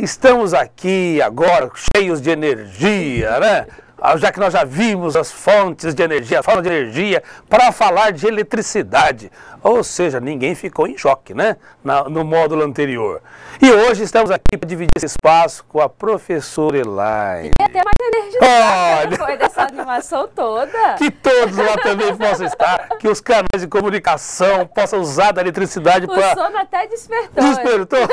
estamos aqui agora cheios de energia, né? Já que nós já vimos as fontes de energia, a forma de energia, para falar de eletricidade. Ou seja, ninguém ficou em choque, né? No módulo anterior. E hoje estamos aqui para dividir esse espaço com a professora Elaine. E até mais energizada depois dessa animação toda. Que todos lá também possam estar, que os canais de comunicação possam usar da eletricidade para... O sono até despertou. Despertou?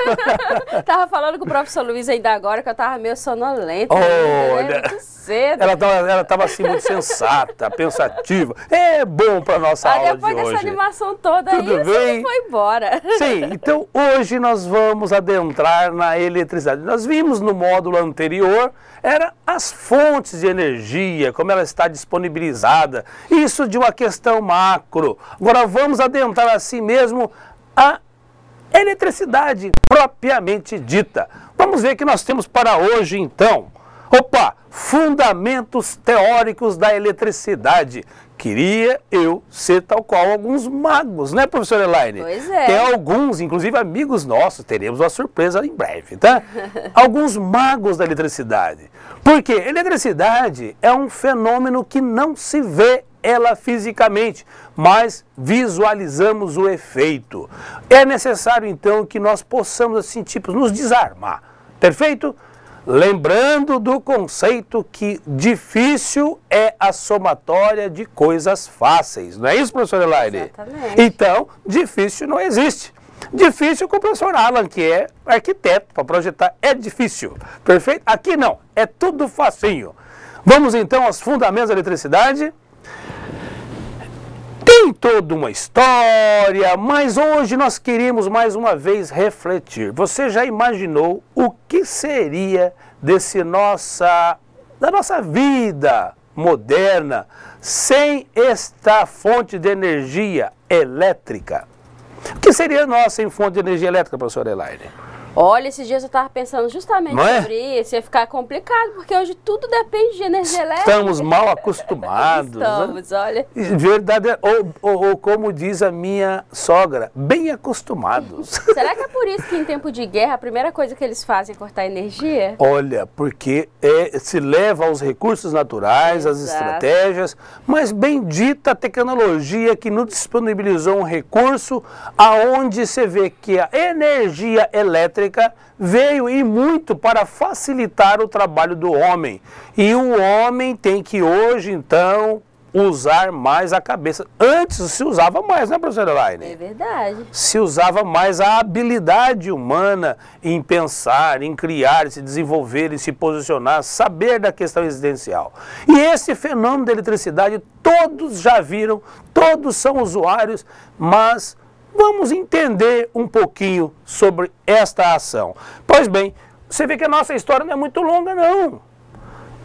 Tava falando com o professor Luiz ainda agora que eu tava meio sonolenta. Olha, muito cedo. Ela estava assim muito sensata, pensativa. É bom para nossa aula de hoje. Depois dessa animação toda Tudo aí, bem? você foi embora. Sim, então hoje nós vamos adentrar na eletricidade. Nós vimos no módulo anterior, era as fontes de energia, como ela está disponibilizada. Isso de uma questão macro. Agora vamos adentrar assim mesmo a eletricidade propriamente dita. Vamos ver o que nós temos para hoje então. Opa, fundamentos teóricos da eletricidade. Queria eu ser tal qual alguns magos, né, professora Elaine? Pois é. Tem alguns, inclusive amigos nossos, teremos uma surpresa em breve, tá? Alguns magos da eletricidade. Porque eletricidade é um fenômeno que não se vê ela fisicamente, mas visualizamos o efeito. É necessário, então, que nós possamos, assim, tipo, nos desarmar. Perfeito? Lembrando do conceito que difícil é a somatória de coisas fáceis. Não é isso, professor Elaine? Exatamente. Então, difícil não existe. Difícil com o professor Alan, que é arquiteto, para projetar é difícil. Perfeito? Aqui não, é tudo facinho. Vamos então aos fundamentos da eletricidade. Tem toda uma história, mas hoje nós queríamos mais uma vez refletir. Você já imaginou o que seria da nossa vida moderna sem esta fonte de energia elétrica? O que seria nós sem fonte de energia elétrica, professora Elaine? Olha, esses dias eu estava pensando justamente Não é? sobre isso, ia ficar complicado, porque hoje tudo depende de energia elétrica. Estamos mal acostumados. Estamos, né? olha. Verdade, ou como diz a minha sogra, bem acostumados. Será que é por isso que em tempo de guerra a primeira coisa que eles fazem é cortar energia? Olha, porque se leva aos recursos naturais, às estratégias, mas bendita a tecnologia que nos disponibilizou um recurso aonde você vê que a energia elétrica veio e muito para facilitar o trabalho do homem. E o homem tem que hoje, então, usar mais a cabeça. Antes se usava mais, né, professora Elaine? É verdade. Se usava mais a habilidade humana em pensar, em criar, em se desenvolver, em se posicionar, saber da questão existencial. E esse fenômeno da eletricidade, todos já viram, todos são usuários, mas vamos entender um pouquinho sobre esta ação. Pois bem, você vê que a nossa história não é muito longa, não.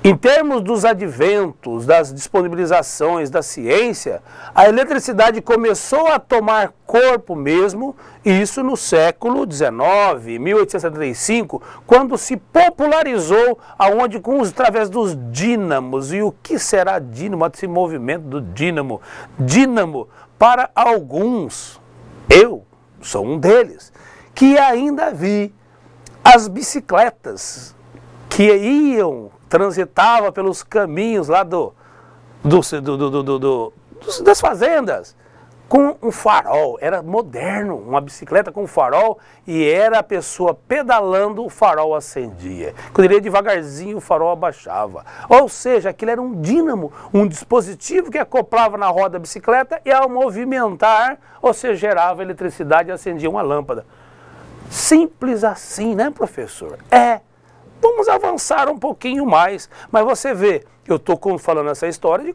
Em termos dos adventos, das disponibilizações da ciência, a eletricidade começou a tomar corpo mesmo, isso no século XIX, 1875, quando se popularizou, aonde através dos dínamos. E o que será dínamo? Esse movimento do dínamo. Dínamo, para alguns, eu sou um deles, que ainda vi as bicicletas que transitavam pelos caminhos lá das fazendas, com um farol. Era moderno, uma bicicleta com farol, e era a pessoa pedalando, o farol acendia. Quando ele ia devagarzinho, o farol abaixava. Ou seja, aquilo era um dínamo, um dispositivo que acoplava na roda da bicicleta e ao movimentar, ou seja, gerava eletricidade e acendia uma lâmpada. Simples assim, né, professor? Vamos avançar um pouquinho mais, mas você vê, eu estou falando essa história de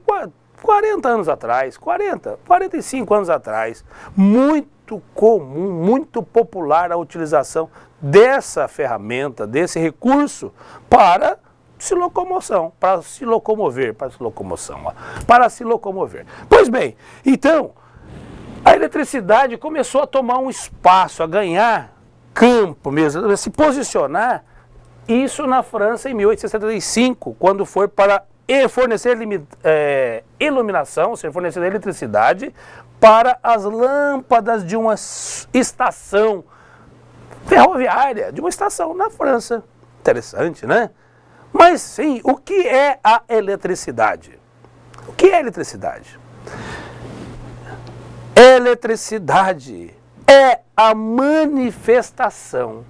40 anos atrás, 45 anos atrás, muito comum, muito popular a utilização dessa ferramenta, desse recurso para se locomoção, para se locomover. Pois bem, então, a eletricidade começou a tomar um espaço, a ganhar campo mesmo, a se posicionar, isso na França em 1875, quando foi para fornecer iluminação, ou seja, fornecer eletricidade para as lâmpadas de uma estação ferroviária, de uma estação na França. Interessante, né? Mas sim, o que é a eletricidade? O que é eletricidade? Eletricidade é a manifestação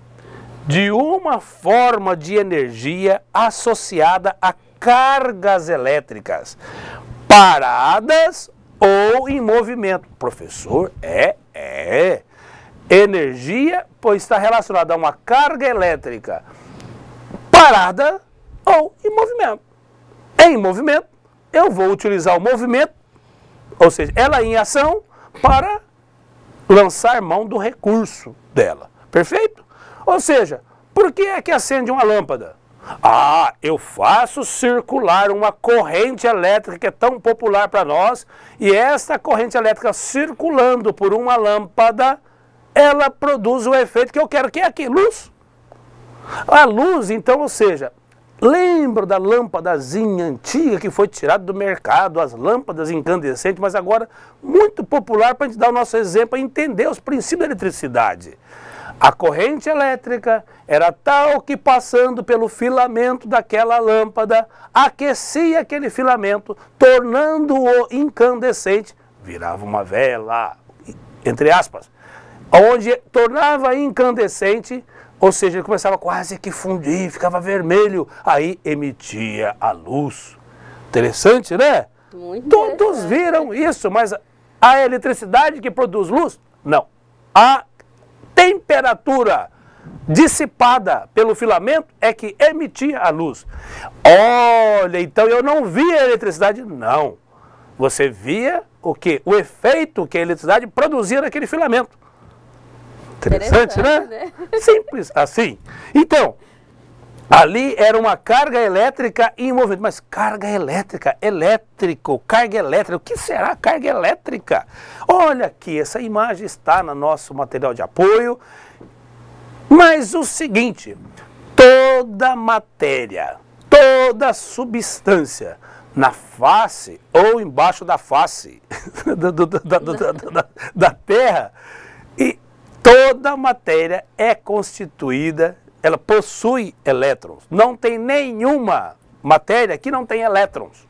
de uma forma de energia associada a cargas elétricas, paradas ou em movimento. Professor, energia, pois está relacionada a uma carga elétrica parada ou em movimento. Em movimento, eu vou utilizar o movimento, ou seja, ela em ação, para lançar mão do recurso dela. Perfeito? Ou seja, por que é que acende uma lâmpada? Ah, eu faço circular uma corrente elétrica que é tão popular para nós, e esta corrente elétrica circulando por uma lâmpada, ela produz o efeito que eu quero, que é aqui, luz. A luz, então, ou seja, lembro da lâmpadazinha antiga que foi tirada do mercado, as lâmpadas incandescentes, mas agora muito popular para a gente dar o nosso exemplo e entender os princípios da eletricidade. A corrente elétrica era tal que, passando pelo filamento daquela lâmpada, aquecia aquele filamento, tornando-o incandescente, virava uma vela, entre aspas, onde tornava incandescente, ou seja, ele começava quase que fundir, ficava vermelho, aí emitia a luz. Interessante, né? Muito Todos viram isso, mas a eletricidade que produz luz? Não. A temperatura dissipada pelo filamento é que emitia a luz. Olha, então eu não via a eletricidade? Não. Você via o quê? O efeito que a eletricidade produzia naquele filamento. Interessante, né? Simples assim. Então, ali era uma carga elétrica em movimento. Mas carga elétrica, elétrico, carga elétrica, o que será carga elétrica? Olha aqui, essa imagem está no nosso material de apoio. Mas o seguinte, toda matéria, toda substância na face ou embaixo da face da Terra, e toda matéria é constituída, ela possui elétrons. Não tem nenhuma matéria que não tem elétrons.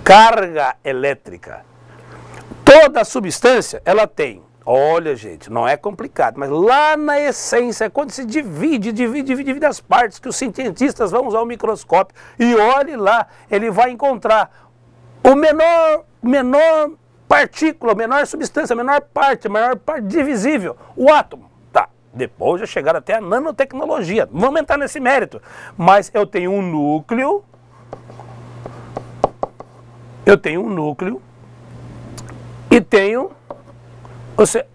Carga elétrica. Toda substância, ela tem. Olha, gente, não é complicado, mas lá na essência, quando se divide as partes, que os cientistas vão usar o microscópio, e olhe lá, ele vai encontrar o menor partícula, menor substância, menor parte divisível, o átomo. Tá, depois já chegaram até a nanotecnologia, não vamos entrar nesse mérito, mas eu tenho um núcleo, e tenho,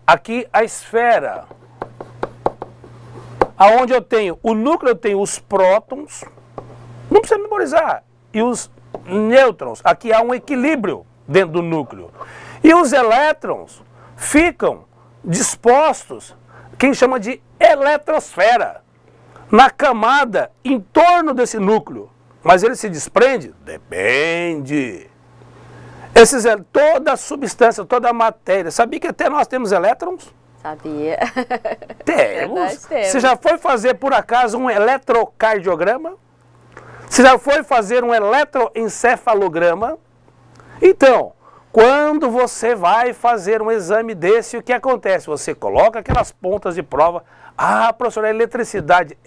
aqui a esfera, aonde eu tenho o núcleo, eu tenho os prótons, não precisa memorizar, e os nêutrons, aqui há um equilíbrio dentro do núcleo. E os elétrons ficam dispostos, quem chama de eletrosfera, na camada em torno desse núcleo. Mas ele se desprende? Depende. Toda a substância, toda a matéria. Sabia que até nós temos elétrons? Sabia. Temos. Você já foi fazer, por acaso, um eletrocardiograma? Você já foi fazer um eletroencefalograma? Então, quando você vai fazer um exame desse, o que acontece? Você coloca aquelas pontas de prova. Ah, professor, a eletricidade.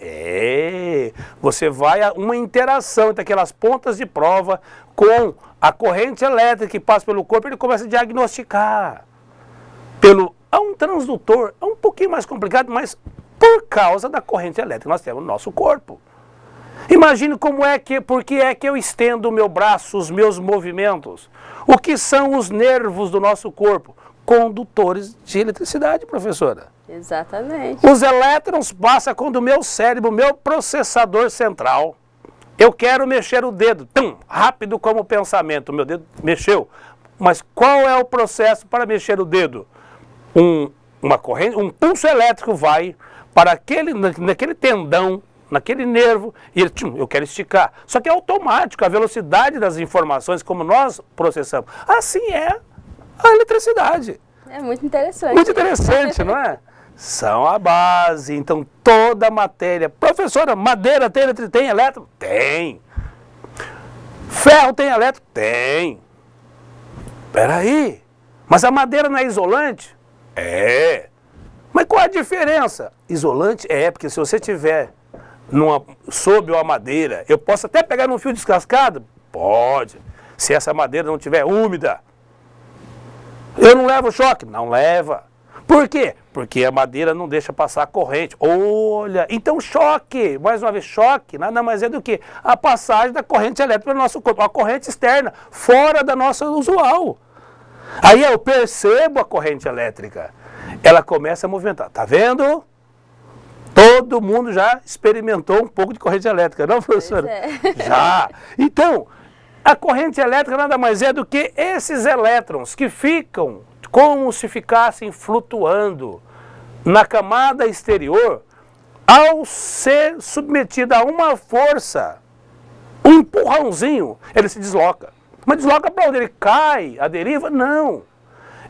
Você vai a uma interação entre aquelas pontas de prova com a corrente elétrica que passa pelo corpo, ele começa a diagnosticar. Há um transdutor, é um pouquinho mais complicado, mas por causa da corrente elétrica nós temos no nosso corpo. Imagine por que é que eu estendo o meu braço, os meus movimentos. O que são os nervos do nosso corpo? Condutores de eletricidade, professora. Exatamente. Os elétrons passam quando o meu cérebro, meu processador central, eu quero mexer o dedo, rápido como o pensamento, o meu dedo mexeu. Mas qual é o processo para mexer o dedo? Uma corrente, um pulso elétrico vai para naquele tendão, naquele nervo, e ele, eu quero esticar. Só que é automático, a velocidade das informações, como nós processamos. Assim é a eletricidade. É muito interessante. Muito interessante, não é? São a base. Então toda matéria... Professora, madeira tem elétron? Tem. Ferro tem elétron? Tem. Peraí, mas a madeira não é isolante? É. Mas qual a diferença? Isolante é, porque se você tiver sob uma madeira, eu posso até pegar num fio descascado? Pode. Se essa madeira não estiver úmida. Eu não levo choque? Não leva. Por quê? Porque a madeira não deixa passar a corrente. Olha, então choque, mais uma vez, choque, nada mais é do que a passagem da corrente elétrica no nosso corpo, a corrente externa, fora da nossa usual. Aí eu percebo a corrente elétrica, ela começa a movimentar, tá vendo? Todo mundo já experimentou um pouco de corrente elétrica, não, professora? Já. Então, a corrente elétrica nada mais é do que esses elétrons que ficam como se ficassem flutuando na camada exterior, ao ser submetida a uma força, um empurrãozinho, ele se desloca. Mas desloca para onde? Ele cai, a deriva? Não.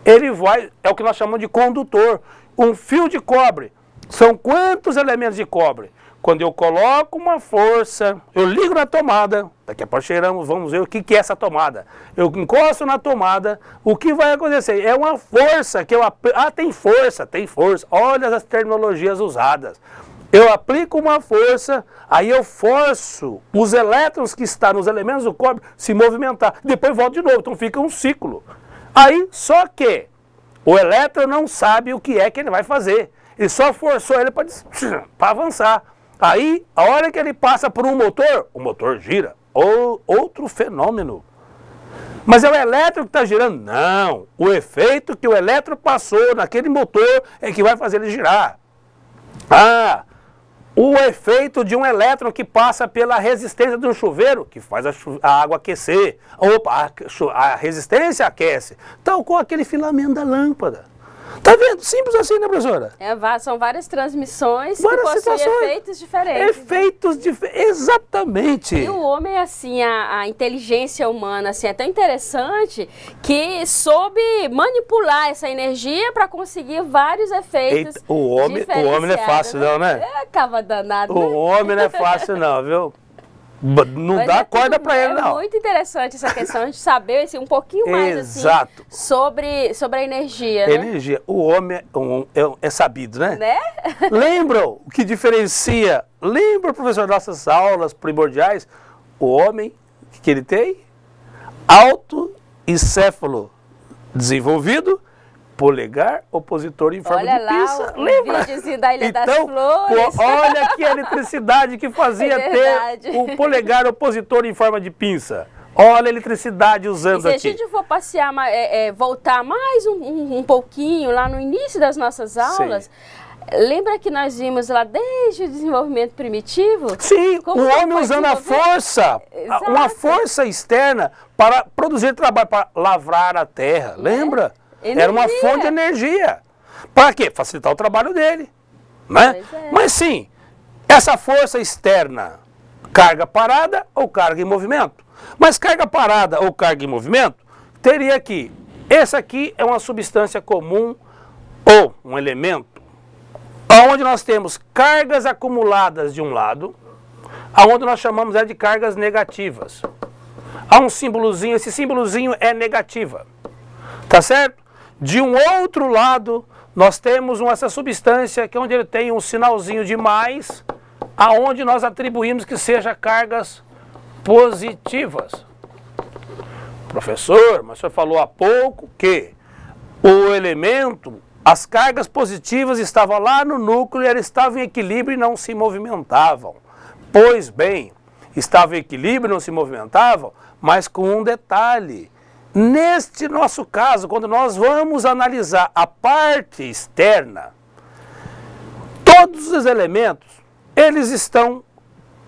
Ele vai, é o que nós chamamos de condutor. Um fio de cobre. São quantos elementos de cobre? Quando eu coloco uma força, eu ligo na tomada, daqui a pouco cheiramos, vamos ver o que é essa tomada. Eu encosto na tomada, o que vai acontecer? É uma força que eu... tem força, tem força. Olha as terminologias usadas. Eu aplico uma força, aí eu forço os elétrons que estão nos elementos do cobre se movimentar. Depois volta de novo, então fica um ciclo. Aí, só que o elétron não sabe o que é que ele vai fazer. Ele só forçou ele para avançar. Aí, a hora que ele passa por um motor, o motor gira. Outro fenômeno. Mas é o elétron que está girando? Não. O efeito que o elétron passou naquele motor é que vai fazer ele girar. O efeito de um elétron que passa pela resistência de um chuveiro, que faz a água aquecer. Opa, a resistência aquece. Tal com aquele filamento da lâmpada. Tá vendo? Simples assim, né, professora? São várias transmissões que possuem efeitos diferentes. Efeitos diferentes, exatamente. E o homem, assim, a inteligência humana, assim, é tão interessante que soube manipular essa energia para conseguir vários efeitos. Eita, o homem não é fácil, não, né? Acaba danado. O homem não é fácil, não, viu? Não dá corda para ele, não. É muito interessante essa questão de saber assim, um pouquinho mais Exato. Assim, sobre a energia. Energia. Né? O homem é sabido, né? Lembram o que diferencia? Lembra, professor, nossas aulas primordiais? O homem, o que ele tem? Autoencéfalo desenvolvido, polegar opositor em forma de pinça. Lembra? Videozinho da Ilha das Flores. Olha que eletricidade que fazia ter o polegar opositor em forma de pinça. Olha a eletricidade usando aqui. Se a gente for passear, voltar mais um pouquinho lá no início das nossas aulas, lembra que nós vimos lá desde o desenvolvimento primitivo? Sim, o homem usando a força, uma força externa para produzir trabalho, para lavrar a terra. Lembra? Era uma fonte de energia. Para quê? Facilitar o trabalho dele. Né? Mas sim, essa força externa, carga parada ou carga em movimento? Mas carga parada ou carga em movimento, teria que, esse aqui é uma substância comum ou um elemento, onde nós temos cargas acumuladas de um lado, aonde nós chamamos de cargas negativas. Há um símbolozinho, esse símbolozinho é negativa. Tá certo? De um outro lado, nós temos essa substância que é onde ele tem um sinalzinho de mais, aonde nós atribuímos que seja cargas positivas. Professor, mas o senhor falou há pouco que o elemento, as cargas positivas estavam lá no núcleo e elas estavam em equilíbrio e não se movimentavam. Pois bem, estavam em equilíbrio e não se movimentavam, mas com um detalhe. Neste nosso caso, quando nós vamos analisar a parte externa, todos os elementos, eles estão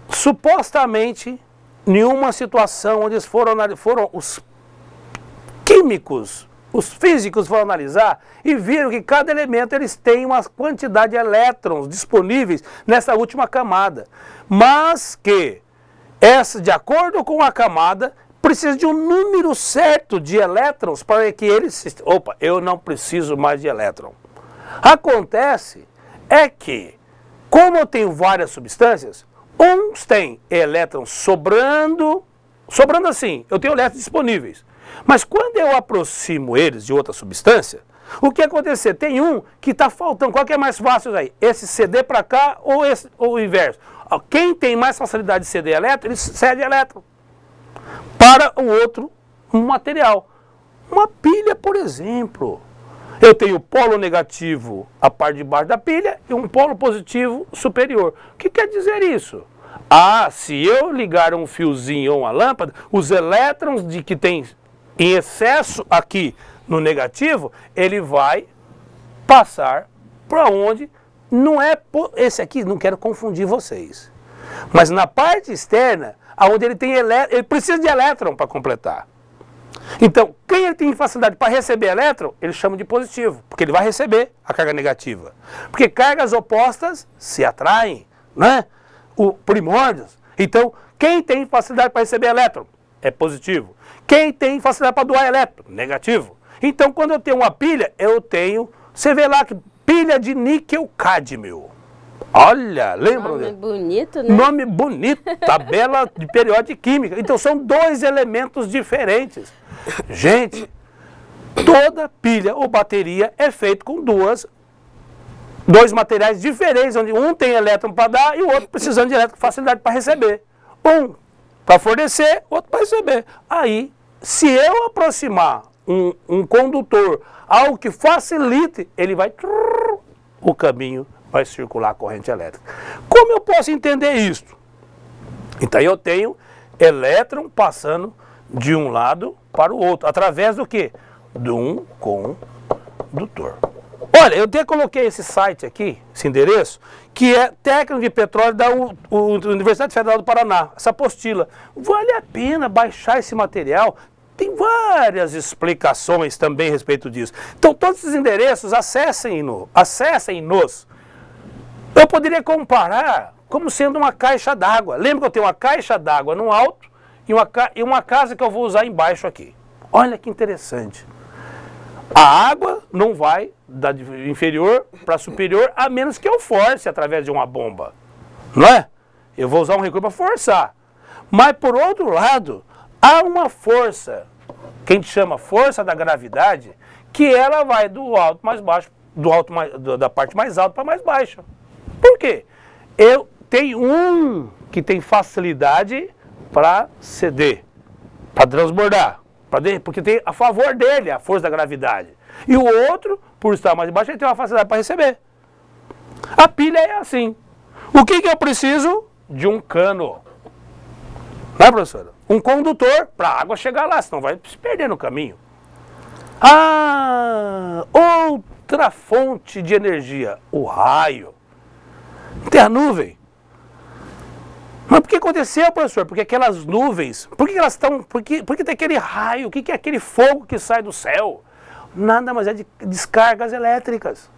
supostamente em uma situação onde foram os químicos, os físicos foram analisar e viram que cada elemento eles têm uma quantidade de elétrons disponíveis nessa última camada, mas que essa, de acordo com a camada, precisa de um número certo de elétrons para que eles... Opa, eu não preciso mais de elétron. Acontece é que, como eu tenho várias substâncias, uns têm elétrons sobrando assim, eu tenho elétrons disponíveis. Mas quando eu aproximo eles de outra substância, o que acontecer? Tem um que está faltando. Qual que é mais fácil aí? Esse ceder para cá ou o inverso? Quem tem mais facilidade de ceder elétron, ele cede elétron para o outro material. Uma pilha, por exemplo. Eu tenho polo negativo a parte de baixo da pilha e um polo positivo superior. O que quer dizer isso? Se eu ligar um fiozinho ou uma lâmpada, os elétrons que tem em excesso aqui no negativo, ele vai passar para onde não é... Esse aqui, não quero confundir vocês. Mas na parte externa, onde ele tem ele precisa de elétron para completar. Então, quem ele tem facilidade para receber elétron, ele chama de positivo, porque ele vai receber a carga negativa. Porque cargas opostas se atraem, né? Primórdios. Então, quem tem facilidade para receber elétron é positivo. Quem tem facilidade para doar elétron, negativo. Então, quando eu tenho uma pilha, eu tenho... Você vê lá que pilha de níquel-cádmio. Olha, lembra? Nome bonito, né? Nome bonito, tabela de periódico de química. Então, são dois elementos diferentes. Gente, toda pilha ou bateria é feita com dois materiais diferentes, onde um tem elétron para dar e o outro precisando de elétron com facilidade para receber. Um para fornecer, outro para receber. Aí, se eu aproximar um condutor, algo que facilite, ele vai... O caminho vai circular a corrente elétrica. Como eu posso entender isso? Então, eu tenho elétron passando de um lado para o outro, através do quê? De um condutor. Olha, eu até coloquei esse site aqui, esse endereço, que é técnico de petróleo da Universidade Federal do Paraná, essa apostila. Vale a pena baixar esse material, tem várias explicações também a respeito disso. Então, todos esses endereços, acessem-nos. Eu poderia comparar como sendo uma caixa d'água. Lembra que eu tenho uma caixa d'água no alto e uma casa que eu vou usar embaixo aqui. Olha que interessante. A água não vai da inferior para superior, a menos que eu force através de uma bomba. Não é? Eu vou usar um recurso para forçar. Mas, por outro lado, há uma força, que a gente chama força da gravidade, que ela vai do alto mais baixo, da parte mais alta para mais baixa. Por quê? Eu tenho um que tem facilidade para ceder, para transbordar. Porque tem a favor dele a força da gravidade. E o outro, por estar mais baixo, ele tem uma facilidade para receber. A pilha é assim. O que eu preciso? De um cano. Não é, professora? Um condutor para a água chegar lá, senão vai se perder no caminho. Outra fonte de energia, o raio. Tem a nuvem. Mas por que aconteceu, professor? Porque aquelas nuvens, por que elas estão, por que tem aquele raio, o que é aquele fogo que sai do céu? Nada mais é de descargas elétricas.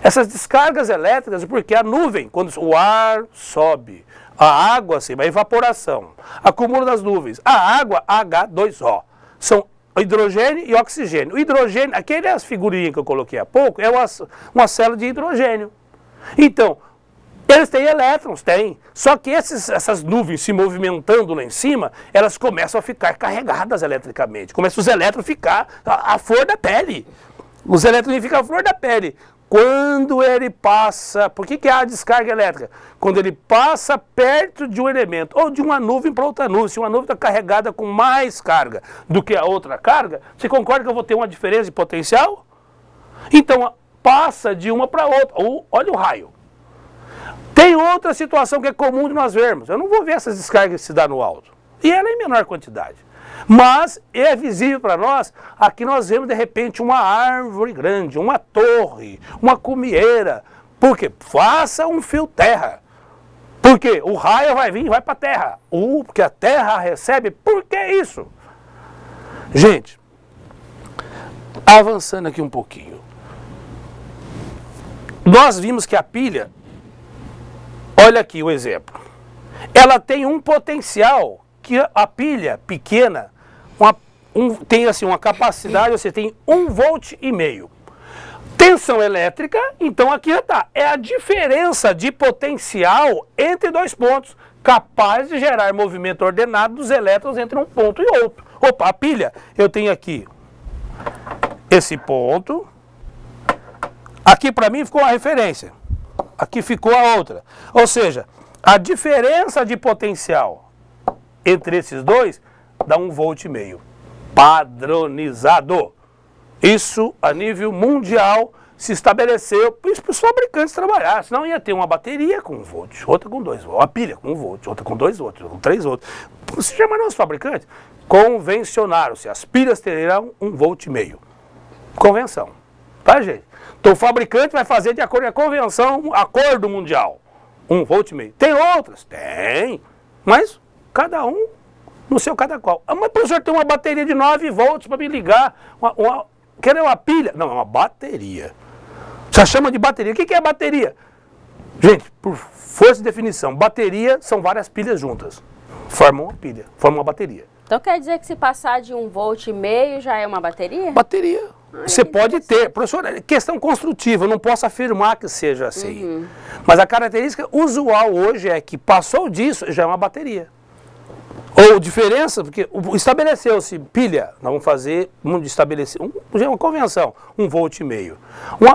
Essas descargas elétricas, porque a nuvem, quando o ar sobe, a água, assim, a evaporação, acúmulo das nuvens, a água, H2O, são hidrogênio e oxigênio. O hidrogênio, aquelas figurinhas que eu coloquei há pouco, é uma célula de hidrogênio. Então, eles têm elétrons, têm. Só que essas nuvens se movimentando lá em cima, elas começam a ficar carregadas eletricamente. Começam os elétrons a ficar à flor da pele. Os elétrons ficam à flor da pele. Quando ele passa... Por que há descarga elétrica? Quando ele passa perto de um elemento, ou de uma nuvem para outra nuvem. Se uma nuvem está carregada com mais carga do que a outra carga, você concorda que eu vou ter uma diferença de potencial? Então, passa de uma para outra. Olha o raio. Tem outra situação que é comum de nós vermos. Eu não vou ver essas descargas se dar no alto. E ela é em menor quantidade. Mas é visível para nós, aqui nós vemos de repente uma árvore grande, uma torre, uma cumieira. Por quê? Faça um fio terra. Por quê? O raio vai vir e vai para a terra. Porque a terra recebe. Por que isso? Gente, avançando aqui um pouquinho. Nós vimos que a pilha, olha aqui o exemplo, ela tem um potencial que a pilha pequena tem assim uma capacidade, você tem 1,5 volt. Tensão elétrica, então aqui está. É a diferença de potencial entre dois pontos, capaz de gerar movimento ordenado dos elétrons entre um ponto e outro. Opa, a pilha, eu tenho aqui esse ponto. Aqui para mim ficou a referência. Aqui ficou a outra. Ou seja, a diferença de potencial entre esses dois dá 1,5 volt. Padronizado. Isso a nível mundial se estabeleceu para os fabricantes trabalhar. Senão ia ter uma bateria com 1 volt, outra com 2 volts, uma pilha com 1 volt, outra com 2 volts, outra com 3 volts. Você chamaram os fabricantes? Convencionaram-se. As pilhas terão 1,5 volt. Convenção. Tá, gente? Então o fabricante vai fazer de acordo com a convenção, acordo mundial. 1,5 volt. Tem outras? Tem. Mas cada um no seu cada qual. Mas professor, tem uma bateria de 9 volts para me ligar. Quer uma pilha? Não, é uma bateria. Você chama de bateria. O que é bateria? Gente, por força de definição, bateria são várias pilhas juntas. Formam uma pilha, formam uma bateria. Então quer dizer que se passar de 1,5 volt já é uma bateria? Bateria. Você pode ter. Professor, é questão construtiva, eu não posso afirmar que seja assim. Mas a característica usual hoje é que passou disso, já é uma bateria. Ou diferença, porque estabeleceu-se pilha, nós vamos fazer, vamos estabelecer, uma convenção, 1,5 volt.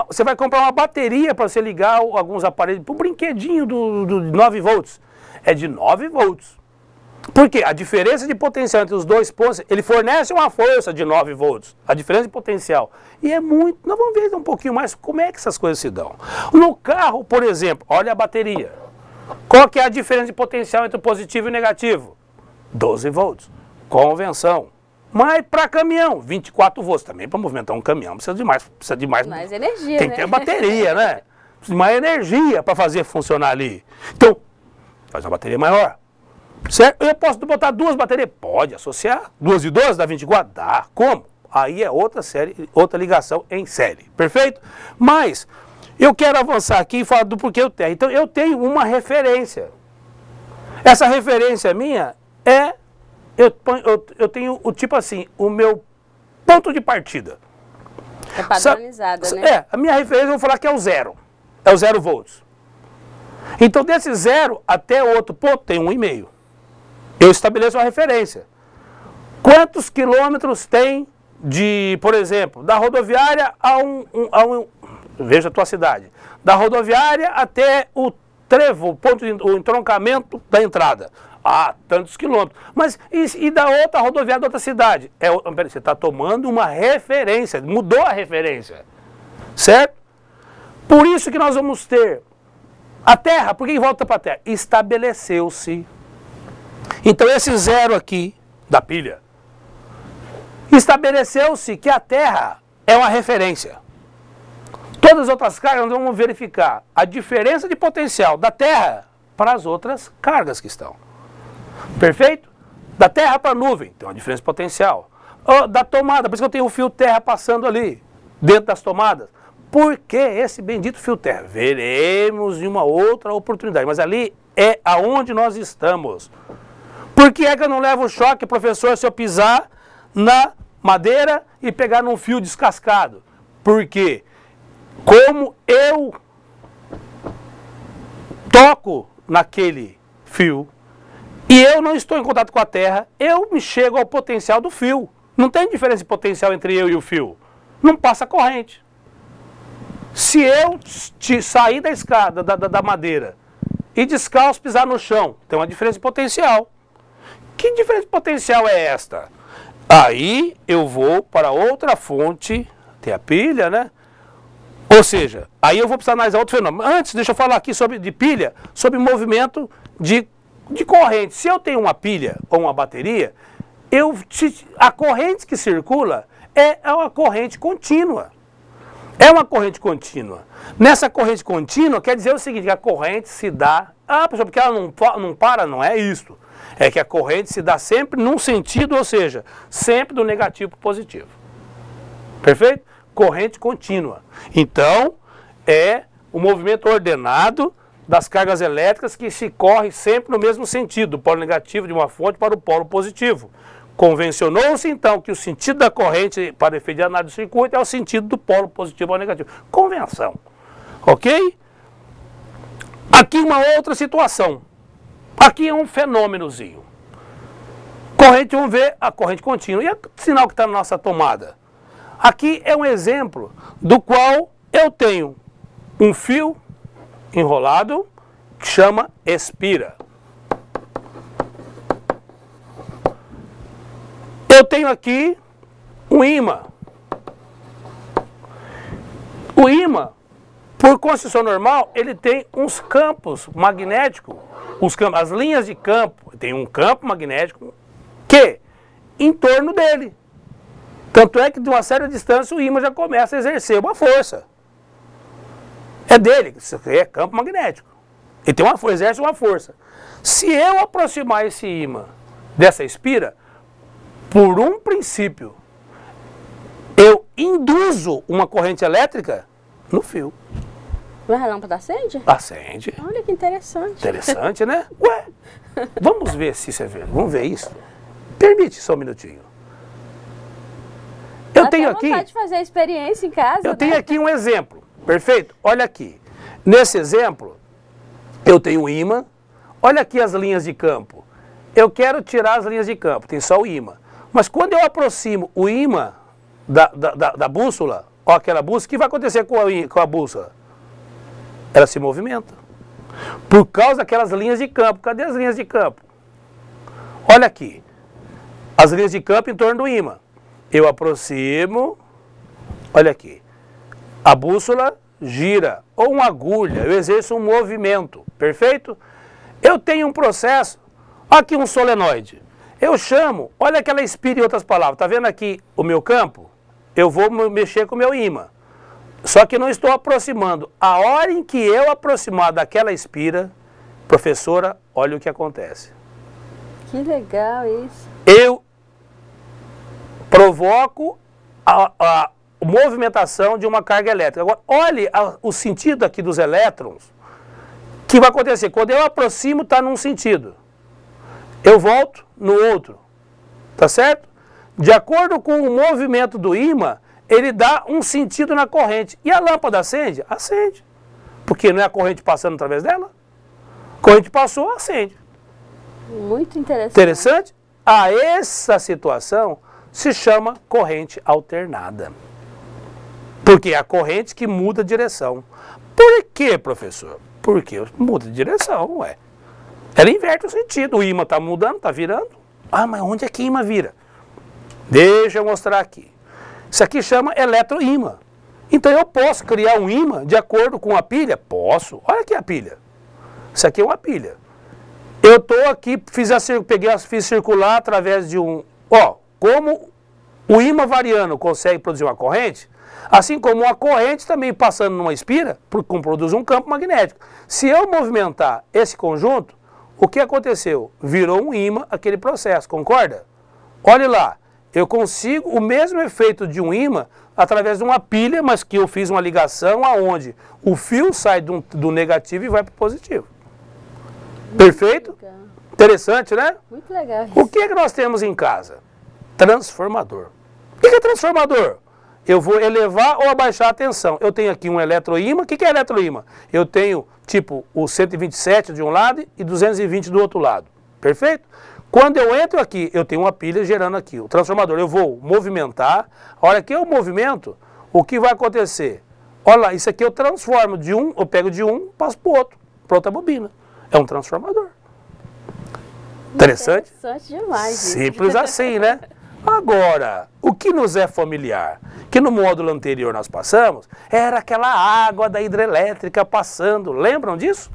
Você vai comprar uma bateria para você ligar alguns aparelhos, para o brinquedinho do 9 volts, é de 9 volts. Por quê? A diferença de potencial entre os dois pontos, ele fornece uma força de 9 volts, a diferença de potencial. E é muito, nós vamos ver um pouquinho mais como é que essas coisas se dão. No carro, por exemplo, olha a bateria. Qual que é a diferença de potencial entre o positivo e o negativo? 12 volts, convenção. Mas para caminhão, 24 volts. Também para movimentar um caminhão precisa de mais energia, tem que ter bateria, né? Precisa de mais energia para fazer funcionar ali. Então, faz uma bateria maior. Certo? Eu posso botar duas baterias? Pode associar. 2 de 12 dá 24? Dá. Como? Aí é outra série, outra ligação em série. Perfeito? Mas eu quero avançar aqui e falar do porquê eu tenho. Então eu tenho uma referência. Essa referência minha é, eu tenho o tipo assim, o meu ponto de partida. É padronizada, né? É, a minha referência eu vou falar que é o 0. É o 0 volts. Então desse 0 até o outro ponto tem 1,5. Eu estabeleço uma referência. Quantos quilômetros tem de, por exemplo, da rodoviária veja a tua cidade, da rodoviária até o trevo, o entroncamento da entrada. Ah, tantos quilômetros. Mas e da outra rodoviária da outra cidade? Você está tomando uma referência, mudou a referência. Certo? Por isso que nós vamos ter a Terra. Por que volta para a Terra? Estabeleceu-se. Então esse 0 aqui, da pilha, estabeleceu-se que a Terra é uma referência. Todas as outras cargas nós vamos verificar a diferença de potencial da Terra para as outras cargas que estão. Perfeito? Da Terra para a nuvem, tem uma diferença de potencial. Da tomada, por isso que eu tenho o fio terra passando ali, dentro das tomadas. Por que esse bendito fio terra? Veremos em uma outra oportunidade, mas ali é aonde nós estamos. Por que é que eu não levo choque, professor, se eu pisar na madeira e pegar num fio descascado? Porque como eu toco naquele fio e eu não estou em contato com a terra, eu me chego ao potencial do fio. Não tem diferença de potencial entre eu e o fio. Não passa corrente. Se eu sair da escada, da madeira, e descalço pisar no chão, tem uma diferença de potencial. Que diferença de potencial é esta? Aí eu vou para outra fonte, tem a pilha, né? Ou seja, aí eu vou precisar analisar outro fenômeno. Antes, deixa eu falar aqui de pilha, sobre movimento de corrente. Se eu tenho uma pilha ou uma bateria, a corrente que circula é uma corrente contínua. É uma corrente contínua. Nessa corrente contínua, quer dizer o seguinte, que a corrente se dá... Ah, pessoal, porque ela não para, não é isso. É que a corrente se dá sempre num sentido, ou seja, sempre do negativo para o positivo. Perfeito? Corrente contínua. Então, é o movimento ordenado das cargas elétricas que se corre sempre no mesmo sentido, do polo negativo de uma fonte para o polo positivo. Convencionou-se, então, que o sentido da corrente para efeito de análise do circuito é o sentido do polo positivo ou negativo. Convenção. Ok? Aqui uma outra situação. Aqui é um fenômenozinho. Corrente, vamos ver a corrente contínua. E o sinal que está na nossa tomada? Aqui é um exemplo do qual eu tenho um fio enrolado que chama espira. Eu tenho aqui um ímã. O ímã, por construção normal, ele tem uns campos magnéticos, as linhas de campo, tem um campo magnético que em torno dele. Tanto é que de uma certa distância o ímã já começa a exercer uma força. É dele, isso aqui é campo magnético. Ele tem exerce uma força. Se eu aproximar esse ímã dessa espira, por um princípio, eu induzo uma corrente elétrica no fio. Mas a lâmpada acende? Acende. Olha que interessante. Interessante, né? Ué, vamos ver se isso é verdade. Vamos ver isso. Permite só um minutinho. Eu tenho aqui... vontade de fazer a experiência em casa, Eu tenho aqui um exemplo. Perfeito? Olha aqui. Nesse exemplo, eu tenho um ímã. Olha aqui as linhas de campo. Eu quero tirar as linhas de campo. Tem só o ímã. Mas quando eu aproximo o ímã da bússola, ó, aquela bússola, o que vai acontecer com a bússola? Ela se movimenta. Por causa daquelas linhas de campo. Cadê as linhas de campo? Olha aqui. As linhas de campo em torno do ímã. Eu aproximo. Olha aqui. A bússola gira. Ou uma agulha. Eu exerço um movimento. Perfeito? Eu tenho um processo. Aqui um solenoide. Eu chamo, olha aquela espira em outras palavras, está vendo aqui o meu campo? Eu vou mexer com o meu ímã. Só que não estou aproximando. A hora em que eu aproximar daquela espira, professora, olha o que acontece. Que legal isso. Eu provoco a movimentação de uma carga elétrica. Agora, olhe o sentido aqui dos elétrons. O que vai acontecer? Quando eu aproximo, está num sentido. Eu volto no outro, tá certo? De acordo com o movimento do ímã, ele dá um sentido na corrente. E a lâmpada acende? Acende. Porque não é a corrente passando através dela? A corrente passou, acende. Muito interessante. Interessante? Essa situação se chama corrente alternada. Porque é a corrente que muda a direção. Por quê, professor? Porque muda de direção, ué. Ela inverte o sentido. O ímã está mudando, está virando. Ah, mas onde é que ímã vira? Deixa eu mostrar aqui. Isso aqui chama eletroímã. Então eu posso criar um ímã de acordo com a pilha? Posso. Olha aqui a pilha. Isso aqui é uma pilha. Eu estou aqui, fiz circular através de um... Ó, como o ímã variando consegue produzir uma corrente, assim como uma corrente também passando numa espira, produz um campo magnético. Se eu movimentar esse conjunto, o que aconteceu? Virou um ímã aquele processo, concorda? Olhe lá, eu consigo o mesmo efeito de um ímã através de uma pilha, mas que eu fiz uma ligação aonde o fio sai do negativo e vai para o positivo. Perfeito? Legal. Interessante, né? Muito legal. O que é que nós temos em casa? Transformador. O que é transformador? Eu vou elevar ou abaixar a tensão. Eu tenho aqui um eletroímã. O que é eletroímã? Eu tenho, tipo, o 127 de um lado e 220 do outro lado. Perfeito? Quando eu entro aqui, eu tenho uma pilha gerando aqui. O transformador, eu vou movimentar. A hora que eu movimento, o que vai acontecer? Olha lá, isso aqui eu transformo de um, eu pego de um, passo para o outro, para outra bobina. É um transformador. Interessante? Interessante demais. Simples assim, né? Agora, o que nos é familiar, que no módulo anterior nós passamos, era aquela água da hidrelétrica passando. Lembram disso?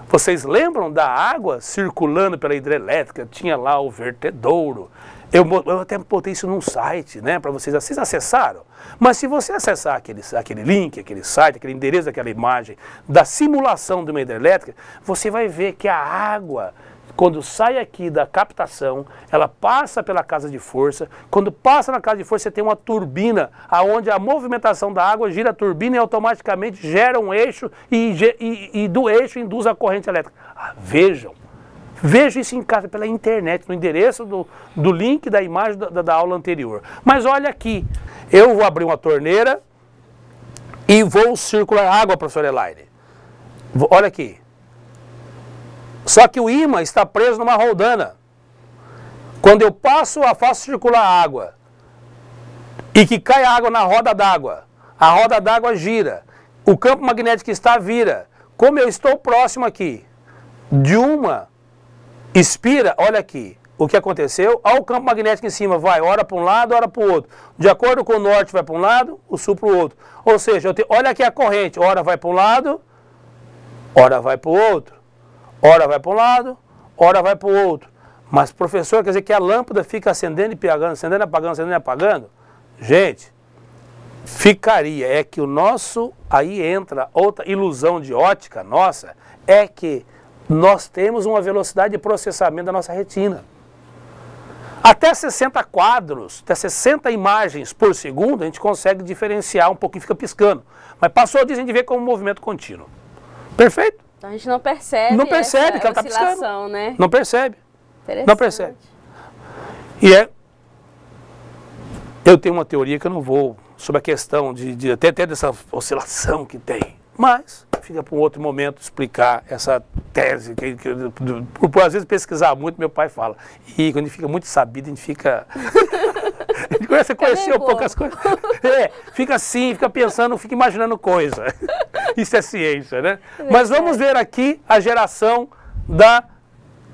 Vocês lembram da água circulando pela hidrelétrica? Tinha lá o vertedouro. Eu até botei isso num site, né, para vocês. Vocês acessaram? Mas se você acessar aquele link, aquele site, aquele endereço daquela imagem da simulação de uma hidrelétrica, você vai ver que a água, quando sai aqui da captação, ela passa pela casa de força. Quando passa na casa de força, você tem uma turbina, onde a movimentação da água gira a turbina e automaticamente gera um eixo e do eixo induz a corrente elétrica. Vejam, Vejo isso em casa pela internet, no endereço do link da imagem da aula anterior. Mas olha aqui, eu vou abrir uma torneira e vou circular água, professor Elaine. Olha aqui. Só que o ímã está preso numa roldana. Quando eu faço circular água e que cai água na roda d'água, a roda d'água gira, o campo magnético está vira. Como eu estou próximo aqui de uma espira, olha aqui, o que aconteceu, olha o campo magnético em cima, vai ora para um lado, ora para o outro. De acordo com o norte vai para um lado, o sul para o outro. Ou seja, olha aqui a corrente, ora vai para um lado, ora vai para o outro. Ora vai para um lado, ora vai para o outro. Mas, professor, quer dizer que a lâmpada fica acendendo e apagando, acendendo e apagando, acendendo e apagando? Gente, ficaria, é que o nosso, aí entra outra ilusão de ótica nossa, é que nós temos uma velocidade de processamento da nossa retina. Até 60 quadros, até 60 imagens por segundo, a gente consegue diferenciar um pouquinho, fica piscando. Mas passou disso, a gente vê como um movimento contínuo. Perfeito? Então a gente não percebe, que ela está piscando, né? Não percebe. Não percebe. E eu tenho uma teoria que eu não vou, sobre a questão até dessa oscilação que tem, mas fica para um outro momento explicar essa tese, por às vezes pesquisar muito, meu pai fala, e quando a gente fica muito sabido, a gente fica... a gente começa a conhecer um pouco as coisas. Fica assim, fica pensando, fica imaginando coisa. Isso é ciência, né? Mas vamos ver aqui a geração da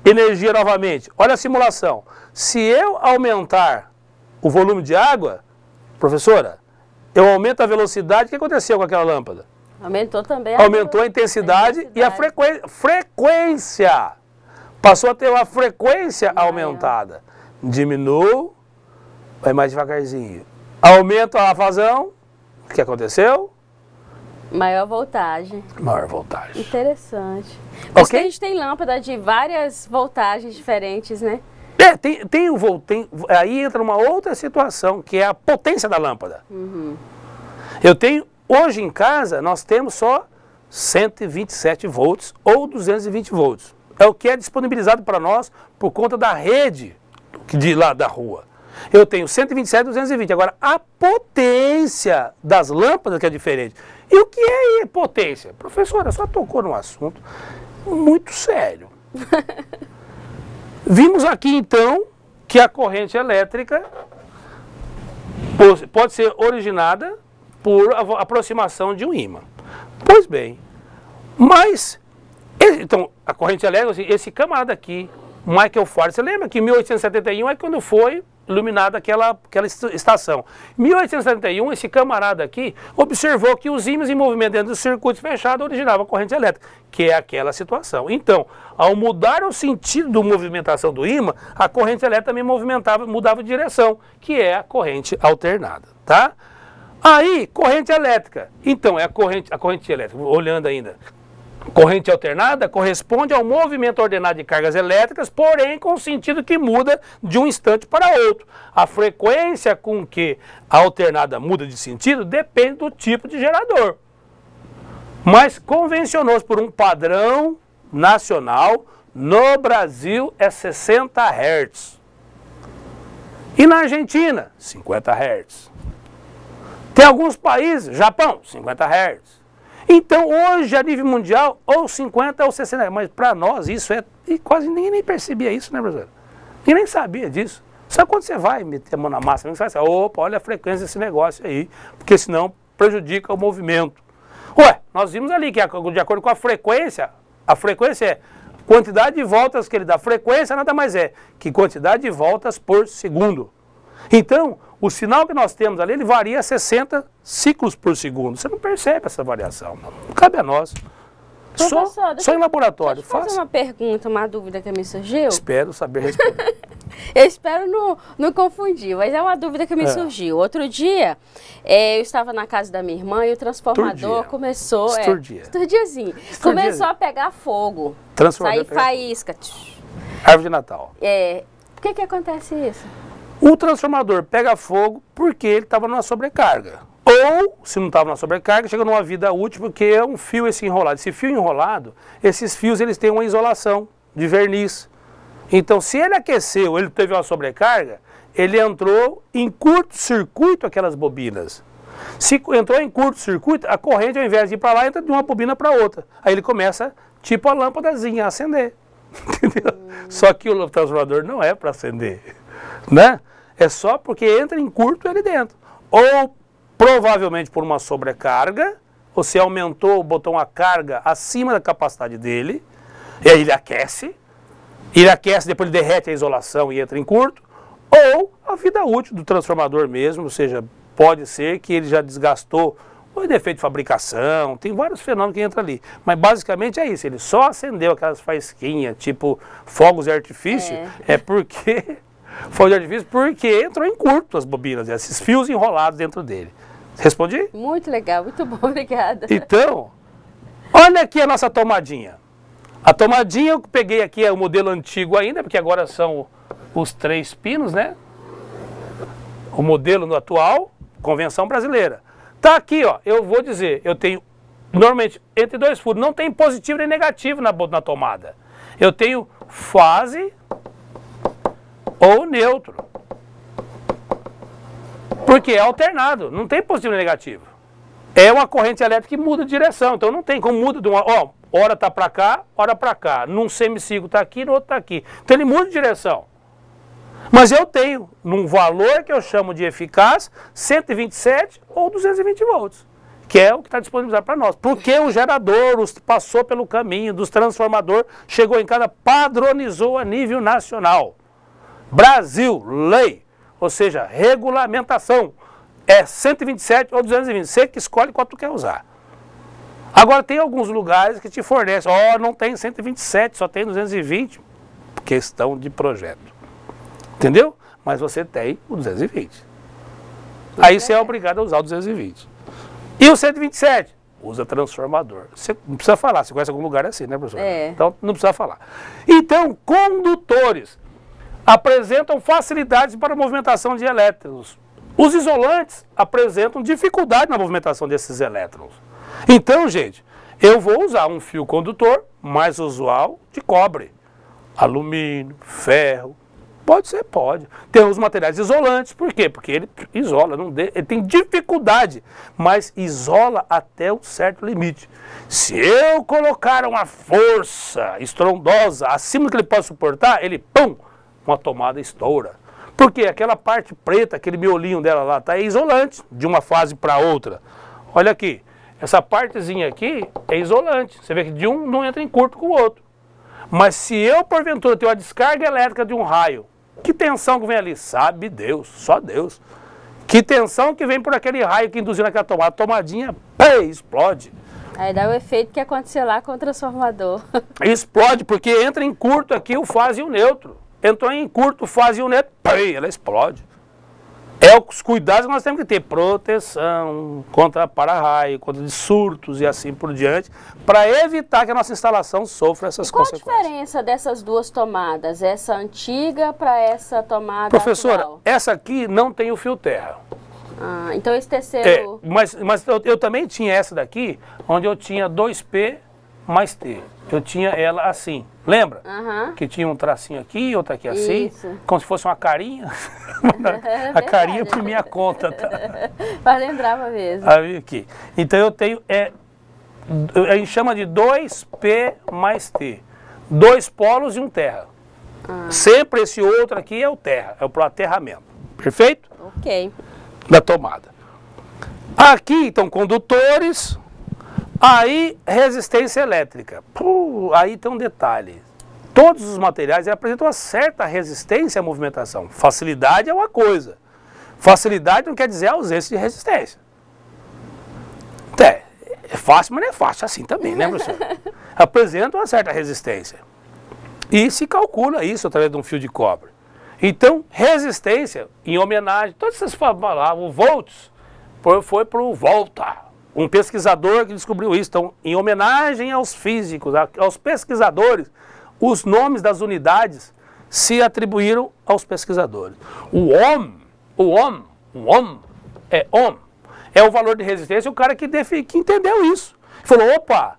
energia novamente. Olha a simulação. Se eu aumentar o volume de água, professora, eu aumento a velocidade, o que aconteceu com aquela lâmpada? Aumentou também Aumentou a intensidade e a frequência. Passou a ter uma frequência aumentada. Diminui, vai mais devagarzinho. Aumenta a vazão, o que aconteceu? Maior voltagem. Maior voltagem. Interessante. Por isso que a gente tem lâmpada de várias voltagens diferentes, né? Aí entra uma outra situação, que é a potência da lâmpada. Uhum. Hoje em casa, nós temos só 127 volts ou 220 volts. É o que é disponibilizado para nós por conta da rede de lá da rua. Eu tenho 127 e 220. Agora, a potência das lâmpadas que é diferente. E o que é potência? Professora, só tocou num assunto muito sério. Vimos aqui, então, que a corrente elétrica pode ser originada por aproximação de um ímã. Pois bem, mas, então, a corrente elétrica, esse camarada aqui, Michael Faraday, você lembra que em 1871 é quando foi iluminada aquela estação. Em 1871, esse camarada aqui observou que os ímãs em movimento dentro dos circuitos fechados originavam a corrente elétrica, que é aquela situação. Então, ao mudar o sentido da movimentação do ímã, a corrente elétrica também mudava de direção, que é a corrente alternada, tá? Aí, corrente elétrica. Então, é a corrente elétrica, olhando ainda. Corrente alternada corresponde ao movimento ordenado de cargas elétricas, porém com sentido que muda de um instante para outro. A frequência com que a alternada muda de sentido depende do tipo de gerador. Mas convencionou-se por um padrão nacional, no Brasil é 60 Hz. E na Argentina, 50 Hz. Tem alguns países, Japão, 50 Hz. Então, hoje, a nível mundial, ou 50 ou 60, mas para nós isso é... E quase ninguém nem percebia isso, né, brasileiro? Ninguém nem sabia disso. Só quando você vai meter a mão na massa, você vai dizer, opa, olha a frequência desse negócio aí, porque senão prejudica o movimento. Ué, nós vimos ali que de acordo com a frequência é quantidade de voltas que ele dá. Frequência nada mais é que quantidade de voltas por segundo. Então, o sinal que nós temos ali, ele varia a 60 ciclos por segundo. Você não percebe essa variação, não cabe a nós. Só em laboratório. Deixa eu fazer uma pergunta, uma dúvida que me surgiu. Espero saber responder. Eu espero não confundir, mas é uma dúvida que me surgiu. Outro dia, eu estava na casa da minha irmã e o transformador começou... Esturdiazinho. Começou a pegar fogo. Sair faísca. Árvore de Natal. Por que acontece isso? O transformador pega fogo porque ele estava numa sobrecarga. Ou, se não estava numa sobrecarga, chega numa vida útil porque é um fio enrolado. Esse fio enrolado, esses fios eles têm uma isolação de verniz. Então, se ele aqueceu, ele teve uma sobrecarga, ele entrou em curto-circuito aquelas bobinas. Se entrou em curto-circuito, a corrente, ao invés de ir para lá, entra de uma bobina para outra. Aí ele começa, tipo a lâmpadazinha, a acender. Entendeu? Só que o transformador não é para acender, né? É só porque entra em curto ele dentro. Ou provavelmente por uma sobrecarga, você aumentou, botou uma carga acima da capacidade dele, e aí ele aquece, depois ele derrete a isolação e entra em curto, ou a vida útil do transformador mesmo, ou seja, pode ser que ele já desgastou o defeito de fabricação, tem vários fenômenos que entram ali. Mas basicamente é isso, ele só acendeu aquelas faísquinhas, tipo fogos de artifício, porque fogos de artifício porque entrou em curto as bobinas, esses fios enrolados dentro dele. Respondi? Muito legal, muito bom, obrigada. Então, olha aqui a nossa tomadinha. A tomadinha eu peguei aqui, é o modelo antigo ainda, porque agora são os 3 pinos, né? O modelo no atual, convenção brasileira. Tá aqui, ó, eu vou dizer, eu tenho, normalmente, entre 2 furos, não tem positivo nem negativo na tomada. Eu tenho fase ou neutro. Porque é alternado, não tem positivo nem negativo. É uma corrente elétrica que muda de direção, então não tem como muda de uma, ó, hora tá para cá, hora para cá. Num semicírculo tá aqui, no outro tá aqui. Então ele muda de direção. Mas eu tenho, num valor que eu chamo de eficaz, 127 ou 220 volts, que é o que está disponibilizado para nós. Porque o gerador passou pelo caminho dos transformadores, chegou em casa, padronizou a nível nacional. Brasil, lei, ou seja, regulamentação, é 127 ou 220, você que escolhe qual tu quer usar. Agora tem alguns lugares que te fornecem, ó, não tem 127, só tem 220, questão de projeto. Entendeu? Mas você tem o 220. Aí você é obrigado a usar o 220. E o 127? Usa transformador. Você não precisa falar, você conhece algum lugar assim, né, professor? Então não precisa falar. Então, condutores apresentam facilidades para a movimentação de elétrons. Os isolantes apresentam dificuldade na movimentação desses elétrons. Então, gente, eu vou usar um fio condutor mais usual de cobre, alumínio, ferro. Pode ser, pode. Tem os materiais isolantes, por quê? Porque ele isola, ele tem dificuldade, mas isola até um certo limite. Se eu colocar uma força estrondosa acima do que ele pode suportar, ele, pum, uma tomada estoura. Porque aquela parte preta, aquele miolinho dela lá, está isolante de uma fase para outra. Olha aqui, essa partezinha aqui é isolante. Você vê que de um não entra em curto com o outro. Mas se eu, porventura, tenho a descarga elétrica de um raio, que tensão que vem ali? Sabe Deus, só Deus. Que tensão que vem por aquele raio que induziu naquela tomada, a tomadinha, pé, explode. Aí dá o efeito que aconteceu lá com o transformador. Explode, porque entra em curto aqui o fase e o neutro. Entrou em curto o fase e o neutro, pé, ela explode. É os cuidados que nós temos que ter, proteção contra para-raio, contra surtos e assim por diante, para evitar que a nossa instalação sofra essas consequências. Qual a diferença dessas duas tomadas, essa antiga para essa tomada Professora, atual? essa aqui não tem o fio terra. Ah, então esse terceiro... Mas eu também tinha essa daqui, onde eu tinha 2P mais T. Eu tinha ela assim, lembra? Que tinha um tracinho aqui, outro aqui assim, como se fosse uma carinha. A carinha por minha conta. Tá? Para lembrava mesmo. Aqui. Então eu tenho, a gente chama de 2P mais T. 2 polos e um terra. Sempre esse outro aqui é o terra, é o pro aterramento. Perfeito? Ok. Da tomada. Aqui, então, condutores. Aí, resistência elétrica. Aí tem um detalhe. Todos os materiais apresentam uma certa resistência à movimentação. Facilidade é uma coisa. Facilidade não quer dizer ausência de resistência. É fácil, mas não é fácil assim também, né, professor? Apresenta uma certa resistência. E se calcula isso através de um fio de cobre. Então, resistência, em homenagem, todas essas palavras, o volts, foi para o Volta. Um pesquisador que descobriu isso. Então, em homenagem aos físicos, aos pesquisadores, os nomes das unidades se atribuíram aos pesquisadores. O ohm é o valor de resistência, o cara que entendeu isso. Falou, opa,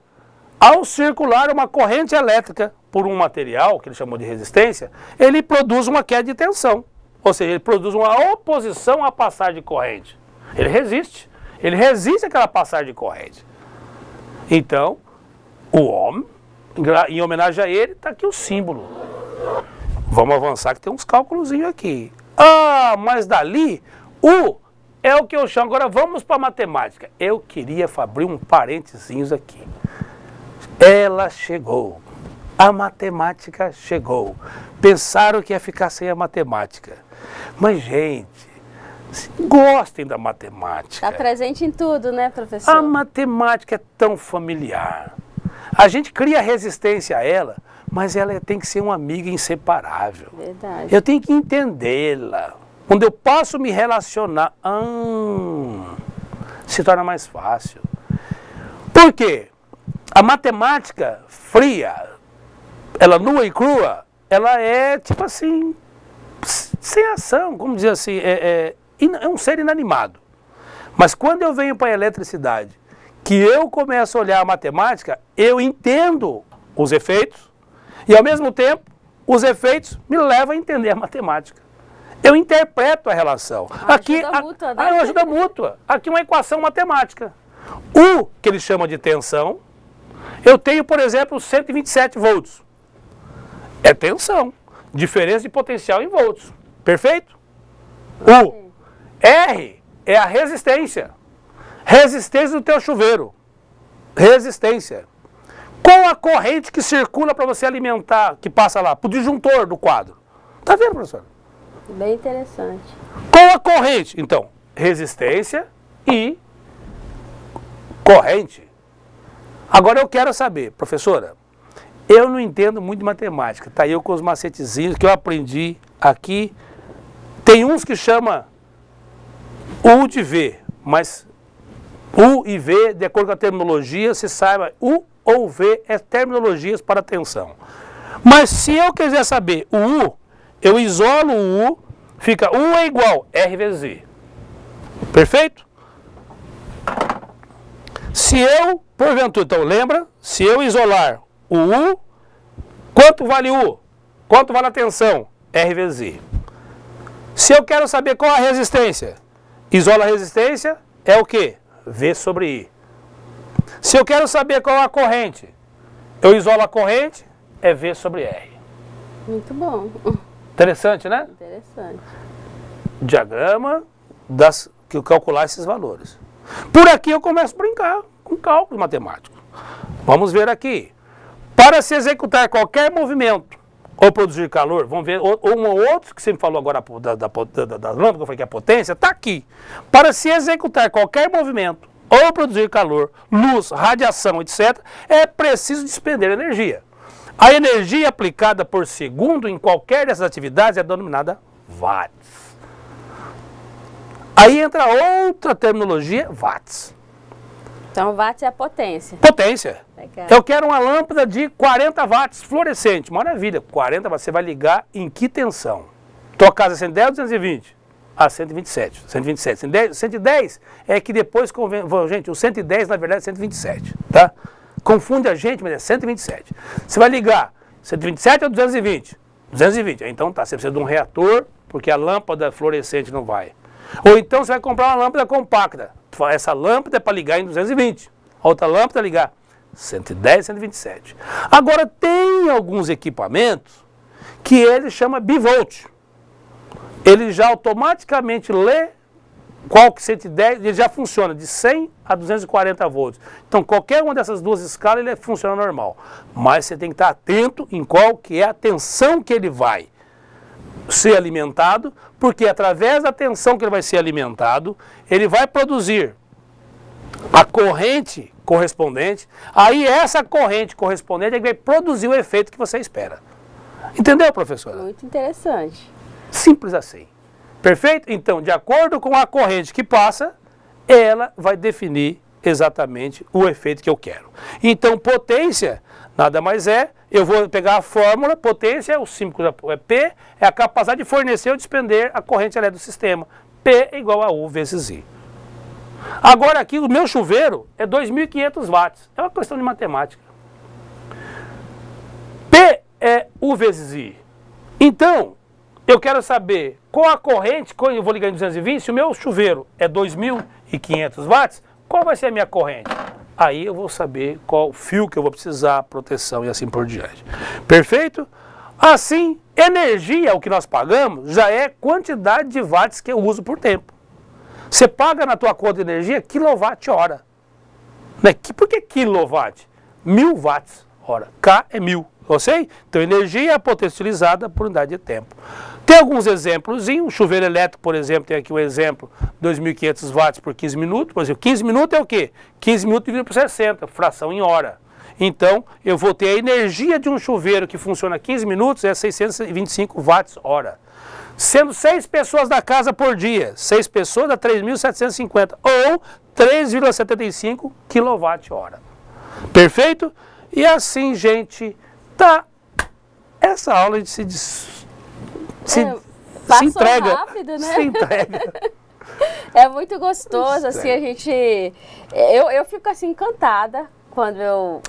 ao circular uma corrente elétrica por um material, que ele chamou de resistência, ele produz uma queda de tensão. Ou seja, ele produz uma oposição à passagem de corrente. Ele resiste àquela passagem de corrente. Então, o Ohm, em homenagem a ele, está aqui o símbolo. Vamos avançar que tem uns cálculos aqui. Ah, mas dali, U é o que eu chamo. Agora vamos para a matemática. Eu queria abrir um parênteses aqui. Ela chegou. A matemática chegou. Pensaram que ia ficar sem a matemática. Mas, gente, gostem da matemática. Está presente em tudo, né, professor? A matemática é tão familiar. A gente cria resistência a ela, mas ela tem que ser uma amiga inseparável. Verdade. Eu tenho que entendê-la. Quando eu posso me relacionar, se torna mais fácil. Por quê? A matemática fria, ela nua e crua, ela é tipo assim, sem ação, como dizer assim, é um ser inanimado. Mas quando eu venho para a eletricidade, que eu começo a olhar a matemática, eu entendo os efeitos e ao mesmo tempo os efeitos me levam a entender a matemática. Eu interpreto a relação. Ajuda mútua, né? É uma ajuda mútua. Aqui uma equação matemática. U, que ele chama de tensão, eu tenho, por exemplo, 127 volts. É tensão. Diferença de potencial em volts. Perfeito? U. R é a resistência. Resistência do teu chuveiro. Resistência. Qual a corrente que circula para você alimentar, que passa lá, para o disjuntor do quadro? Tá vendo, professor? Bem interessante. Qual a corrente? Então, resistência e corrente. Agora eu quero saber, professora, eu não entendo muito de matemática, tá? Eu com os macetezinhos que eu aprendi aqui, tem uns que chama U de V, mas U e V, de acordo com a terminologia, se saiba, U ou V é terminologias para tensão. Mas se eu quiser saber o U, eu isolo o U, fica U é igual R vezes Z. Perfeito? Se eu, porventura, então lembra, se eu isolar o U, quanto vale U? Quanto vale a tensão? R vezes Z. Se eu quero saber qual a resistência, isola a resistência, é o quê? V sobre I. Se eu quero saber qual a corrente, eu isolo a corrente, é V sobre R. Muito bom. Interessante, né? Interessante. Diagrama que eu calcular esses valores. Por aqui eu começo a brincar com cálculo matemático. Vamos ver aqui. Para se executar qualquer movimento ou produzir calor, vamos ver um ou outro que você me falou agora da lâmpada, que eu falei que é a potência, está aqui. Para se executar qualquer movimento ou produzir calor, luz, radiação, etc., é preciso despender energia. A energia aplicada por segundo em qualquer dessas atividades é denominada watts. Aí entra outra terminologia, watts. Então, watt é a potência. Potência. Legal. Eu quero uma lâmpada de 40 watts fluorescente. Maravilha. 40 watts. Você vai ligar em que tensão? Tua casa é 110 ou 220? Ah, 127. 127. 110 é que depois convém. Gente, o 110 na verdade é 127. Tá? Confunde a gente, mas é 127. Você vai ligar 127 ou 220? 220. Então tá, você precisa de um reator, porque a lâmpada fluorescente não vai. Ou então você vai comprar uma lâmpada compacta. Essa lâmpada é para ligar em 220. A outra lâmpada é ligar 110, 127. Agora tem alguns equipamentos que ele chama bivolt. Ele já automaticamente lê qual que 110, ele já funciona de 100 a 240 volts. Então qualquer uma dessas duas escalas ele funciona normal. Mas você tem que estar atento em qual que é a tensão que ele vai ser alimentado, porque através da tensão que ele vai ser alimentado, ele vai produzir a corrente correspondente, aí essa corrente correspondente é que vai produzir o efeito que você espera. Entendeu, professora? Muito interessante. Simples assim. Perfeito? Então, de acordo com a corrente que passa, ela vai definir exatamente o efeito que eu quero. Então, potência nada mais é, eu vou pegar a fórmula, potência, o símbolo é P, é a capacidade de fornecer ou despender a corrente elétrica do sistema. P é igual a U vezes I. Agora aqui, o meu chuveiro é 2.500 watts. É uma questão de matemática. P é U vezes I. Então, eu quero saber qual a corrente, quando eu vou ligar em 220, se o meu chuveiro é 2.500 watts, qual vai ser a minha corrente? Aí eu vou saber qual fio que eu vou precisar, proteção e assim por diante. Perfeito? Assim, energia, o que nós pagamos, já é quantidade de watts que eu uso por tempo. Você paga na tua conta de energia quilowatt-hora. Né? Por que quilowatt? 1000 watts hora. K é 1000. Ok? Então, energia é potencializada por unidade de tempo. Tem alguns exemplos. Um chuveiro elétrico, por exemplo, tem aqui um exemplo, 2.500 watts por 15 minutos. Por exemplo, 15 minutos é o quê? 15 minutos dividido por 60, fração em hora. Então, eu vou ter a energia de um chuveiro que funciona 15 minutos, é 625 watts hora. Sendo 6 pessoas da casa por dia, 6 pessoas dá 3.750, ou 3,75 kWh. Perfeito? E assim, gente, tá. Essa aula a gente se entrega. Rápido, né? Se entrega. É muito gostoso, assim, a gente... Eu fico, assim, encantada quando eu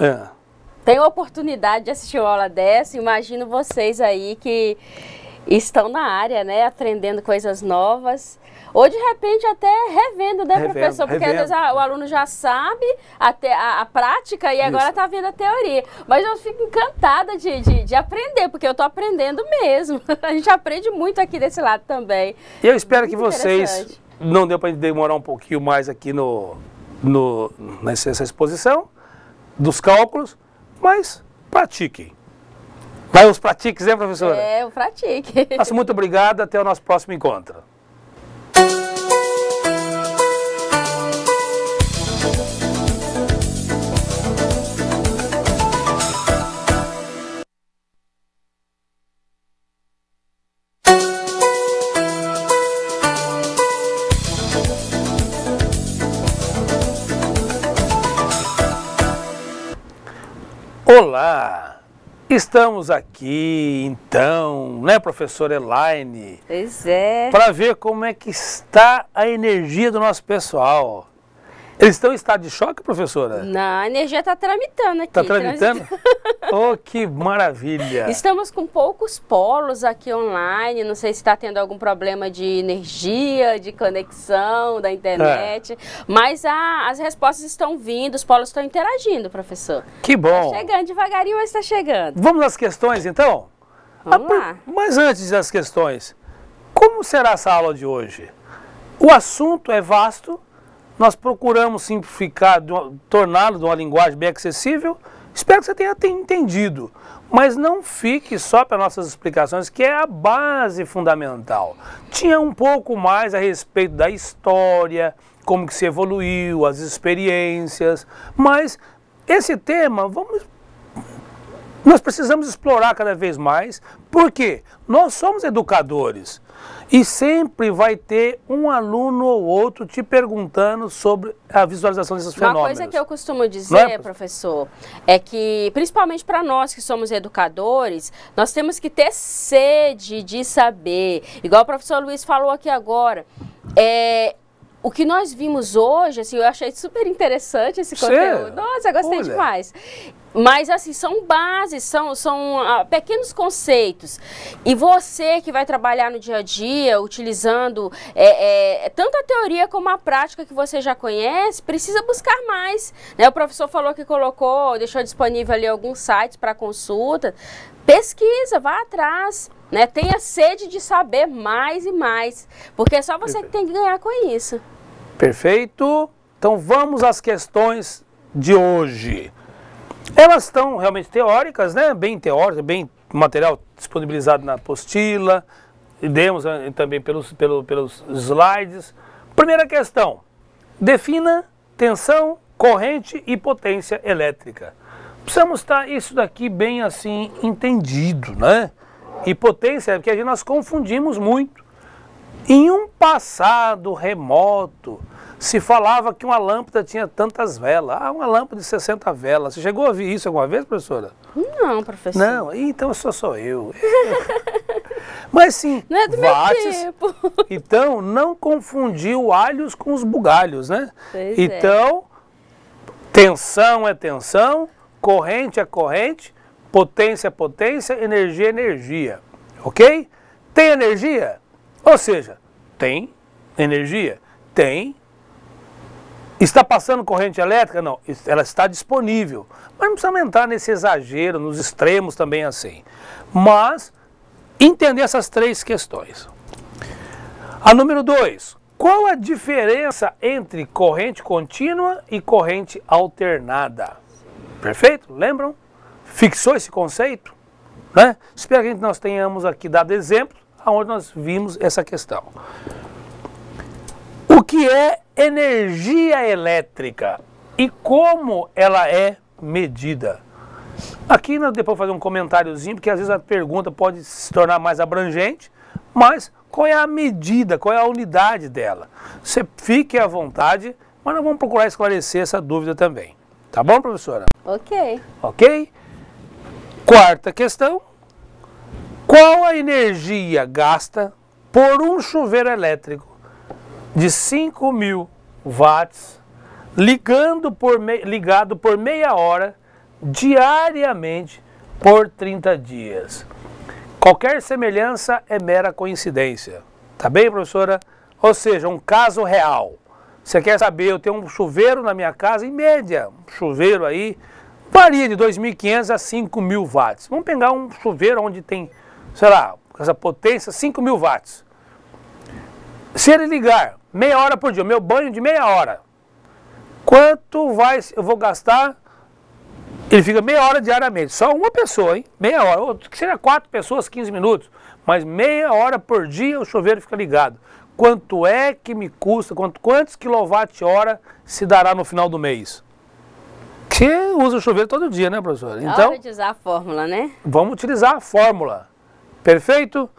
tenho a oportunidade de assistir uma aula dessa. Imagino vocês aí que estão na área, né, aprendendo coisas novas. Ou, de repente, até revendo, né, professor? Porque, às vezes, o aluno já sabe até a prática e agora está vendo a teoria. Mas eu fico encantada de aprender, porque eu estou aprendendo mesmo. A gente aprende muito aqui desse lado também. E eu espero que vocês... Não deu para demorar um pouquinho mais aqui nessa exposição dos cálculos, mas pratiquem. Vai os pratiques, né, professora? É, o pratique. Nossa, muito obrigado. Até o nosso próximo encontro. Olá! Estamos aqui, então, né, professora Elaine? Pois é. Para ver como é que está a energia do nosso pessoal. Eles estão em estado de choque, professora? Não, a energia está tramitando aqui. Está tramitando? Oh, que maravilha! Estamos com poucos polos aqui online, não sei se está tendo algum problema de energia, de conexão da internet, mas as respostas estão vindo, os polos estão interagindo, professor. Que bom! Está chegando devagarinho, mas está chegando. Vamos às questões, então? Vamos lá. Mas antes das questões, como será essa aula de hoje? O assunto é vasto, nós procuramos simplificar, torná-lo de uma linguagem bem acessível. Espero que você tenha entendido, mas não fique só para nossas explicações, que é a base fundamental. Tinha um pouco mais a respeito da história, como que se evoluiu, as experiências, mas esse tema, nós precisamos explorar cada vez mais, porque nós somos educadores e sempre vai ter um aluno ou outro te perguntando sobre a visualização desses fenômenos. Uma coisa que eu costumo dizer, professor, é que, principalmente para nós que somos educadores, nós temos que ter sede de saber. Igual o professor Luiz falou aqui agora, o que nós vimos hoje, assim, eu achei super interessante esse conteúdo. Nossa, eu gostei demais. Mas, assim, são bases, são pequenos conceitos. E você que vai trabalhar no dia a dia, utilizando tanto a teoria como a prática que você já conhece, precisa buscar mais. Né? O professor falou que deixou disponível ali alguns sites para consulta. Pesquisa, vá atrás. Né? Tenha sede de saber mais e mais. Porque é só você que tem que ganhar com isso. Perfeito. Então, vamos às questões de hoje. Elas estão realmente teóricas, né? Bem teóricas, bem material disponibilizado na apostila, e demos também pelos slides. Primeira questão, defina tensão, corrente e potência elétrica. Precisamos estar isso daqui bem assim entendido, né? E potência, porque nós confundimos muito. Em um passado remoto, se falava que uma lâmpada tinha tantas velas. Uma lâmpada de 60 velas. Você chegou a ouvir isso alguma vez, professora? Não, professor. Não, então sou eu. Mas sim, não é do watts. Meu tempo. Então, não confundiu alhos com os bugalhos, né? Pois então, tensão é tensão, corrente é corrente, Potência é potência, energia é energia. Ok? Tem energia? Ou seja, tem energia. Tem. Está passando corrente elétrica? Não, ela está disponível. Mas não precisa entrar nesse exagero, nos extremos também assim. Mas, entender essas três questões. A número 2, qual a diferença entre corrente contínua e corrente alternada? Perfeito? Lembram? Fixou esse conceito? Né? Espero que nós tenhamos aqui dado exemplo onde nós vimos essa questão. O que é energia elétrica e como ela é medida? Aqui nós depois fazer um comentáriozinho, porque às vezes a pergunta pode se tornar mais abrangente, mas qual é a medida, qual é a unidade dela? Você fique à vontade, mas nós vamos procurar esclarecer essa dúvida também. Tá bom, professora? Ok. Ok? Quarta questão. Qual a energia gasta por um chuveiro elétrico de 5.000 watts ligado por meia hora diariamente por 30 dias? Qualquer semelhança é mera coincidência. Tá bem, professora? Ou seja, um caso real. Você quer saber, eu tenho um chuveiro na minha casa, em média, um chuveiro aí, varia de 2.500 a 5.000 watts. Vamos pegar um chuveiro onde tem, sei lá, essa potência, 5.000 watts. Se ele ligar meia hora por dia, meu banho de meia hora, quanto eu vou gastar? Ele fica meia hora diariamente, só uma pessoa, hein? Meia hora, ou que seja 4 pessoas, 15 minutos, mas meia hora por dia o chuveiro fica ligado. Quanto é que me custa, quantos quilowatt-hora se dará no final do mês? Que usa o chuveiro todo dia, né, professora? Então, hora de usar a fórmula, né? Vamos utilizar a fórmula. Perfeito?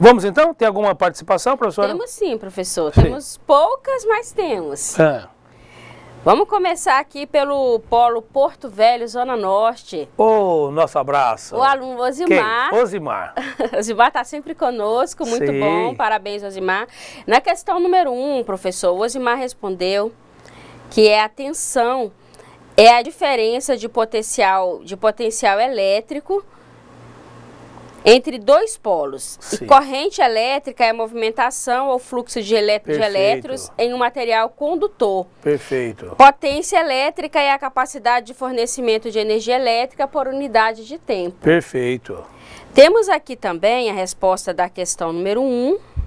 Vamos então? Tem alguma participação, professora? Temos sim, professor. Sim. Temos poucas, mas temos. Vamos começar aqui pelo Polo Porto Velho, Zona Norte. Nosso abraço. O aluno Osimar. Quem? Osimar. Osimar está sempre conosco, muito Sim. bom. Parabéns, Osimar. Na questão número 1, professor, o Osimar respondeu que a tensão é a diferença de potencial elétrico entre dois polos. Sim. E corrente elétrica é a movimentação ou fluxo de elétrons em um material condutor. Perfeito. Potência elétrica é a capacidade de fornecimento de energia elétrica por unidade de tempo. Perfeito. Temos aqui também a resposta da questão número 1,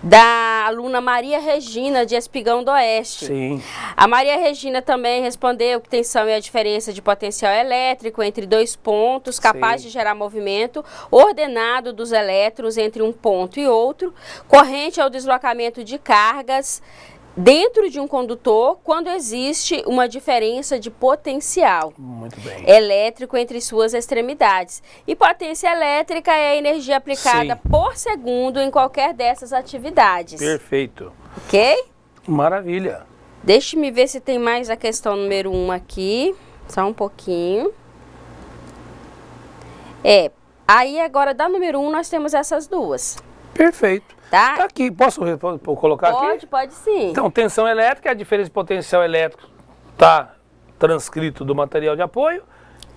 da aluna Maria Regina, de Espigão do Oeste. Sim. A Maria Regina também respondeu que tensão é a diferença de potencial elétrico entre dois pontos, capaz de gerar movimento ordenado dos elétrons entre um ponto e outro. Corrente é o deslocamento de cargas dentro de um condutor quando existe uma diferença de potencial elétrico entre suas extremidades. E potência elétrica é a energia aplicada por segundo em qualquer dessas atividades. Perfeito. Ok? Maravilha. Deixe-me ver se tem mais a questão número 1 aqui. Só um pouquinho. Aí agora da número 1 nós temos essas duas. Perfeito. Tá? Tá aqui, posso colocar aqui? Pode sim. Então, tensão elétrica é a diferença de potencial elétrico, tá transcrito do material de apoio,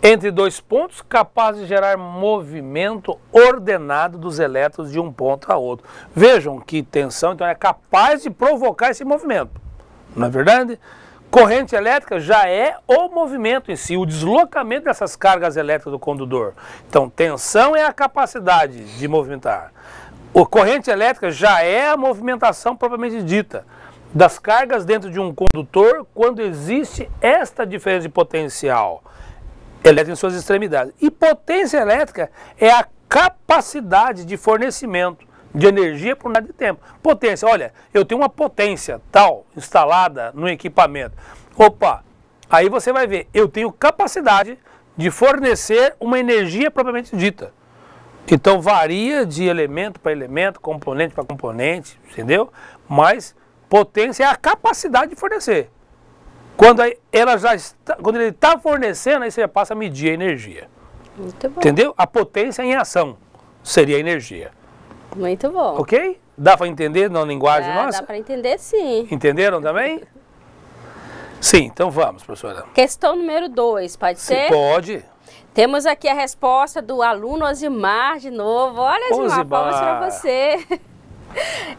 entre dois pontos, capaz de gerar movimento ordenado dos elétrons de um ponto a outro. Vejam que tensão, então, é capaz de provocar esse movimento, não é verdade? Corrente elétrica já é o movimento em si, o deslocamento dessas cargas elétricas do condutor. Então, tensão é a capacidade de movimentar. A corrente elétrica já é a movimentação propriamente dita das cargas dentro de um condutor quando existe esta diferença de potencial elétrico em suas extremidades. E potência elétrica é a capacidade de fornecimento de energia por unidade de tempo. Potência, olha, eu tenho uma potência tal instalada no equipamento. Opa, aí você vai ver, eu tenho capacidade de fornecer uma energia propriamente dita. Então varia de elemento para elemento, componente para componente, entendeu? Mas potência é a capacidade de fornecer. Quando ele está fornecendo, aí você já passa a medir a energia. Muito bom. Entendeu? A potência em ação seria a energia. Muito bom. Ok? Dá para entender na linguagem nossa? Dá para entender sim. Entenderam também? Sim, então vamos, professora. Questão número 2, pode ser? Pode. Temos aqui a resposta do aluno Osimar de novo. Olha, Osimar, palmas para você.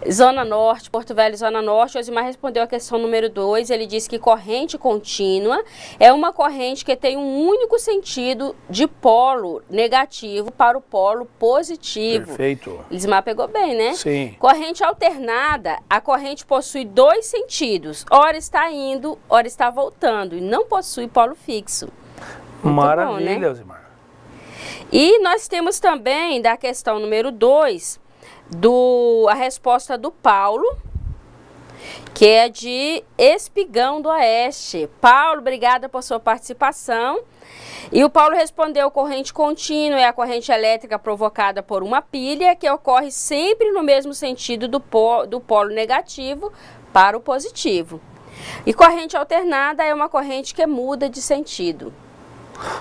Zona Norte, Porto Velho, Zona Norte. Osimar respondeu a questão número 2. Ele disse que corrente contínua é uma corrente que tem um único sentido de polo negativo para o polo positivo. Perfeito. Osimar pegou bem, né? Sim. Corrente alternada, a corrente possui 2 sentidos. Ora está indo, ora está voltando. E não possui polo fixo. Muito Maravilha, bom, né? Osimar. E nós temos também, da questão número 2, a resposta do Paulo, que é de Espigão do Oeste. Paulo, obrigada por sua participação. E o Paulo respondeu: corrente contínua é a corrente elétrica provocada por uma pilha que ocorre sempre no mesmo sentido do polo negativo para o positivo. E corrente alternada é uma corrente que muda de sentido.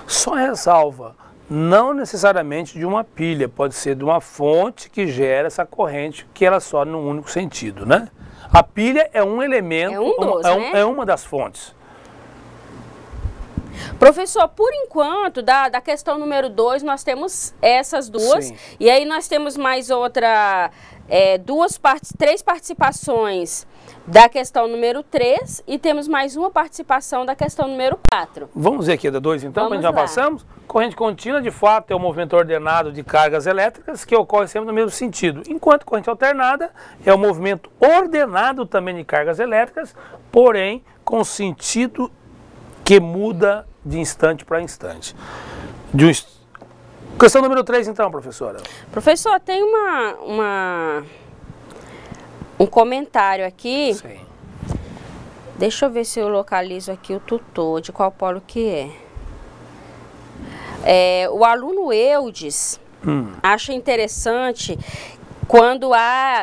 Só ressalva, não necessariamente de uma pilha, pode ser de uma fonte que gera essa corrente que ela só num único sentido, né? A pilha é um elemento, né? É uma das fontes. Professor, por enquanto, da questão número 2, nós temos essas duas. Sim. E aí nós temos mais três participações da questão número 3 e temos mais uma participação da questão número 4. Vamos ver aqui a da 2 então, para a gente já Vamos lá. passamos. Corrente contínua, de fato, é um movimento ordenado de cargas elétricas que ocorre sempre no mesmo sentido. Enquanto corrente alternada é um movimento ordenado também de cargas elétricas, porém com sentido que muda de instante para instante. Questão número 3 então, professora. Professor, tem um comentário aqui. Sim. Deixa eu ver se eu localizo aqui o tutor, de qual polo que é. O aluno Eudes acha interessante quando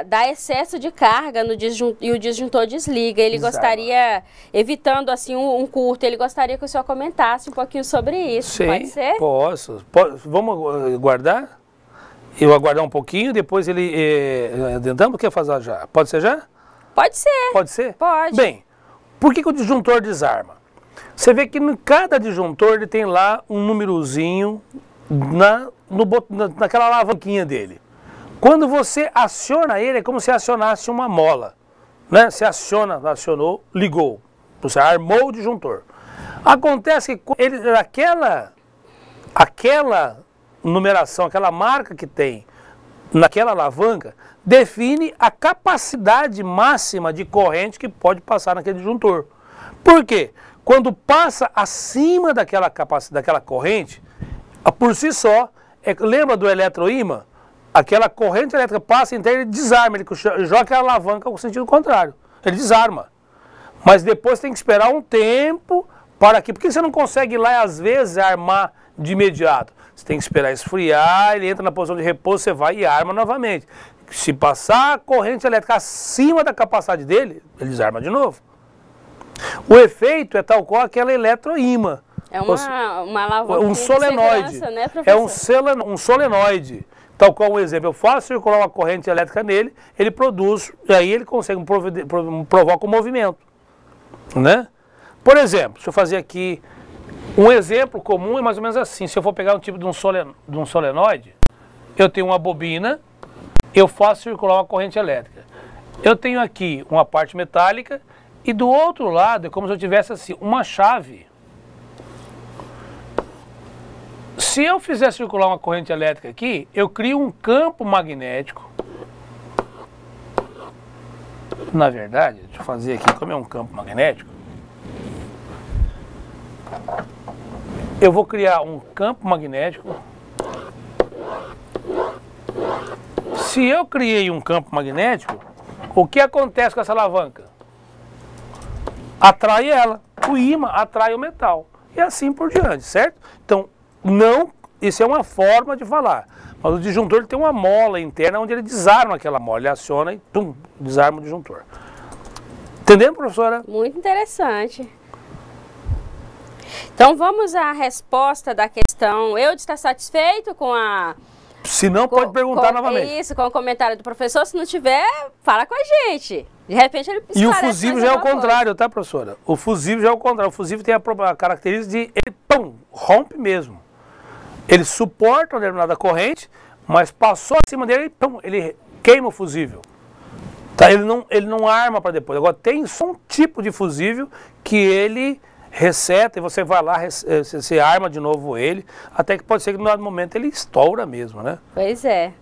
dá excesso de carga no e o disjuntor desliga. Ele gostaria, evitando assim um curto, ele gostaria que o senhor comentasse um pouquinho sobre isso. Sim, pode ser? Posso. Vamos guardar? Eu aguardar um pouquinho, depois ele... Tentamos, quer fazer já? Pode ser já? Pode ser. Pode ser? Pode. Bem, por que o disjuntor desarma? Você vê que em cada disjuntor ele tem lá um númerozinho naquela alavanquinha dele. Quando você aciona ele, é como se acionasse uma mola, né? Você acionou, ligou, você armou o disjuntor. Acontece que aquela numeração, aquela marca que tem naquela alavanca, define a capacidade máxima de corrente que pode passar naquele disjuntor. Por quê? Quando passa acima daquela corrente, por si só, lembra do eletroímã? Aquela corrente elétrica passa inteira e ele desarma, ele joga aquela alavanca no sentido contrário, ele desarma. Mas depois tem que esperar um tempo para que... Por que você não consegue ir lá e às vezes armar de imediato? Você tem que esperar esfriar, ele entra na posição de repouso, você vai e arma novamente. Se passar a corrente elétrica acima da capacidade dele, ele desarma de novo. O efeito é tal qual aquela eletroímã. É uma alavanca um solenoide. Né, é um solenoide. Tal qual um exemplo, eu faço circular uma corrente elétrica nele, ele produz, e aí ele consegue provoca um movimento. Né? Por exemplo, deixa eu fazer aqui um exemplo comum, é mais ou menos assim. Se eu for pegar um tipo de um solenoide, eu tenho uma bobina, eu faço circular uma corrente elétrica. Eu tenho aqui uma parte metálica e do outro lado é como se eu tivesse assim, uma chave. Se eu fizer circular uma corrente elétrica aqui, eu crio um campo magnético. Na verdade, deixa eu fazer aqui, como é um campo magnético, eu vou criar um campo magnético. Se eu criei um campo magnético, o que acontece com essa alavanca? Atrai ela, o ímã atrai o metal, e assim por diante, certo? Então, não, isso é uma forma de falar, mas o disjuntor ele tem uma mola interna onde ele desarma aquela mola, ele aciona e pum, desarma o disjuntor. Entendendo, professora? Muito interessante. Então vamos à resposta da questão. Eu está satisfeito com a... Se não, pode perguntar novamente. Isso, com o comentário do professor. Se não tiver, fala com a gente. De repente ele E o fusível já é o contrário, tá, professora? O fusível já é o contrário. O fusível tem a característica de ele, pum, rompe mesmo. Ele suporta uma determinada corrente, mas passou acima dele, então ele queima o fusível. Tá? Ele não arma para depois. Agora tem só um tipo de fusível que ele reseta e você vai lá, você arma de novo ele, até que pode ser que no dado momento ele estoura mesmo, né? Pois é.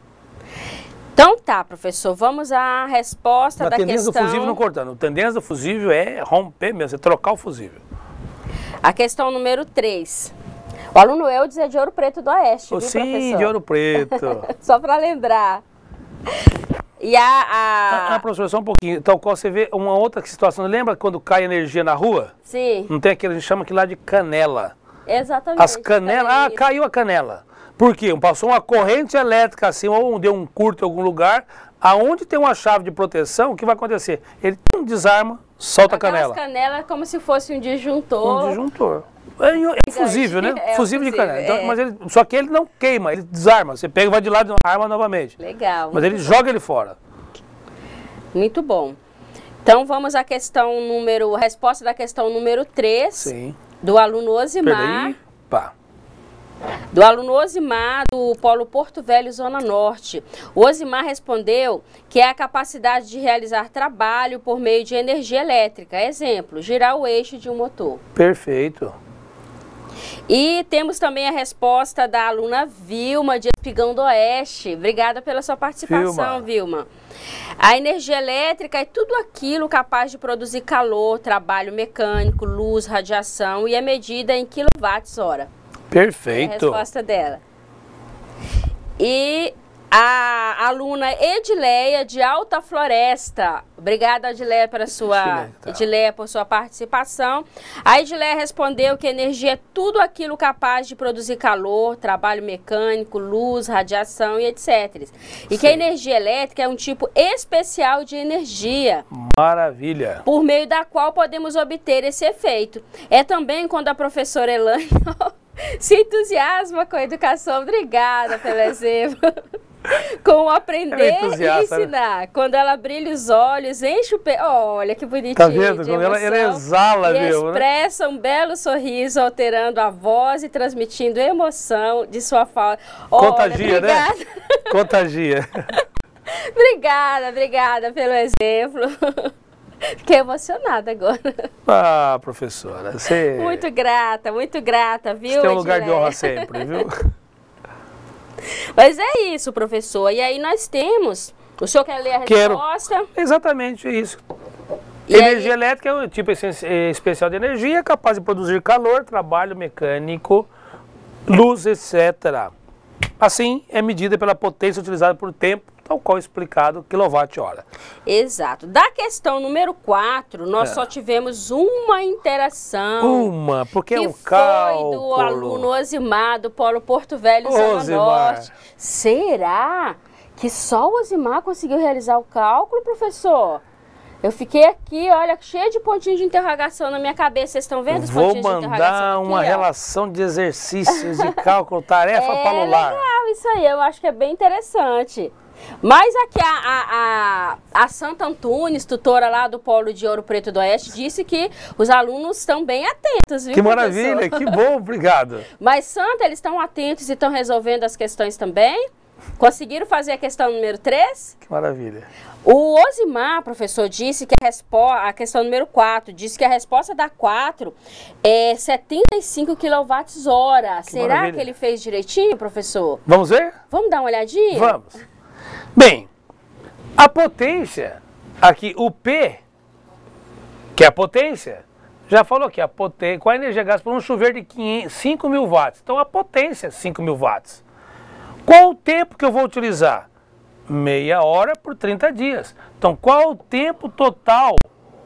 Então tá, professor, vamos à resposta da questão... A tendência do fusível não cortando. A tendência do fusível é romper mesmo, é trocar o fusível. A questão número 3. O aluno Eudes é de Ouro Preto do Oeste, viu, sim, professor? de Ouro Preto. Só para lembrar. E professor, só um pouquinho. Tal qual você vê uma outra situação. Lembra quando cai energia na rua? Sim. Não tem aquele, a gente chama aquilo lá de canela. Exatamente. As canelas, caiu a canela. Por quê? Passou uma corrente elétrica assim, ou deu um curto em algum lugar, aonde tem uma chave de proteção, o que vai acontecer? Ele desarma, solta a canela. Aquelas canelas como se fosse um disjuntor. Um disjuntor. É fusível, né? Fusível de canela. Então, mas só que ele não queima, ele desarma. Você pega e vai de lado e arma novamente. Legal. Mas ele joga ele fora. Muito bom. Então vamos à resposta da questão número 3. Sim. Do aluno Osimar. Peraí. Pá. Do aluno Osimar, do Polo Porto Velho, Zona Norte. O Osimar respondeu que é a capacidade de realizar trabalho por meio de energia elétrica. Exemplo, girar o eixo de um motor. Perfeito. E temos também a resposta da aluna Vilma, de Espigão do Oeste. Obrigada pela sua participação, Vilma. A energia elétrica é tudo aquilo capaz de produzir calor, trabalho mecânico, luz, radiação e é medida em quilowatts-hora. Perfeito. É a resposta dela. E a aluna Edileia, de Alta Floresta. Obrigada, Edileia, Edileia, por sua participação. A Edileia respondeu que energia é tudo aquilo capaz de produzir calor, trabalho mecânico, luz, radiação e etc. E que a energia elétrica é um tipo especial de energia. Maravilha. Por meio da qual podemos obter esse efeito. É também quando a professora Elaine se entusiasma com a educação. Obrigada pelo exemplo. Com o aprender e ensinar. Né? Quando ela brilha os olhos, enche o peito. Olha que bonitinho. Tá vendo? Quando ela exala, viu? Expressa um belo sorriso, alterando a voz e transmitindo emoção de sua fala. Contagia, né? Contagia. Obrigada pelo exemplo. Fiquei emocionada agora. Ah, professora, você... Muito grata, viu? Você tem um lugar de honra sempre, viu? Mas é isso, professor. E aí nós temos... O senhor quer ler a resposta? Exatamente isso. E energia elétrica é um tipo especial de energia, capaz de produzir calor, trabalho mecânico, luz, etc. Assim, é medida pela potência utilizada por tempo, tal qual explicado, quilowatt-hora. Exato. Da questão número 4, nós só tivemos uma interação. Porque é um cálculo. Que foi do aluno Osimar, do Polo Porto Velho, Zona Norte. Será que só o Osimar conseguiu realizar o cálculo, professor? Eu fiquei aqui, olha, cheia de pontinhos de interrogação na minha cabeça. Vocês estão vendo os pontinhos de interrogação? Vou mandar uma relação de exercícios de cálculo, tarefa palular. É legal isso aí, eu acho que é bem interessante. Mas aqui a Santa Antunes, tutora lá do Polo de Ouro Preto do Oeste, disse que os alunos estão bem atentos, viu, Que maravilha, que bom, obrigado. Mas, Santa, eles estão atentos e estão resolvendo as questões também? Conseguiram fazer a questão número 3? Que maravilha. O Osimar, professor, disse que a questão número 4, disse que a resposta da 4 é 75 kWh. Será maravilha. que ele fez direitinho, professor? Vamos ver? Vamos dar uma olhadinha? Vamos. Bem, a potência, aqui o P, que é a potência, já falou aqui, a potência, com a energia gasta por um chuveiro de 5.000 watts. Então a potência é 5.000 watts. Qual o tempo que eu vou utilizar? Meia hora por 30 dias. Então qual o tempo total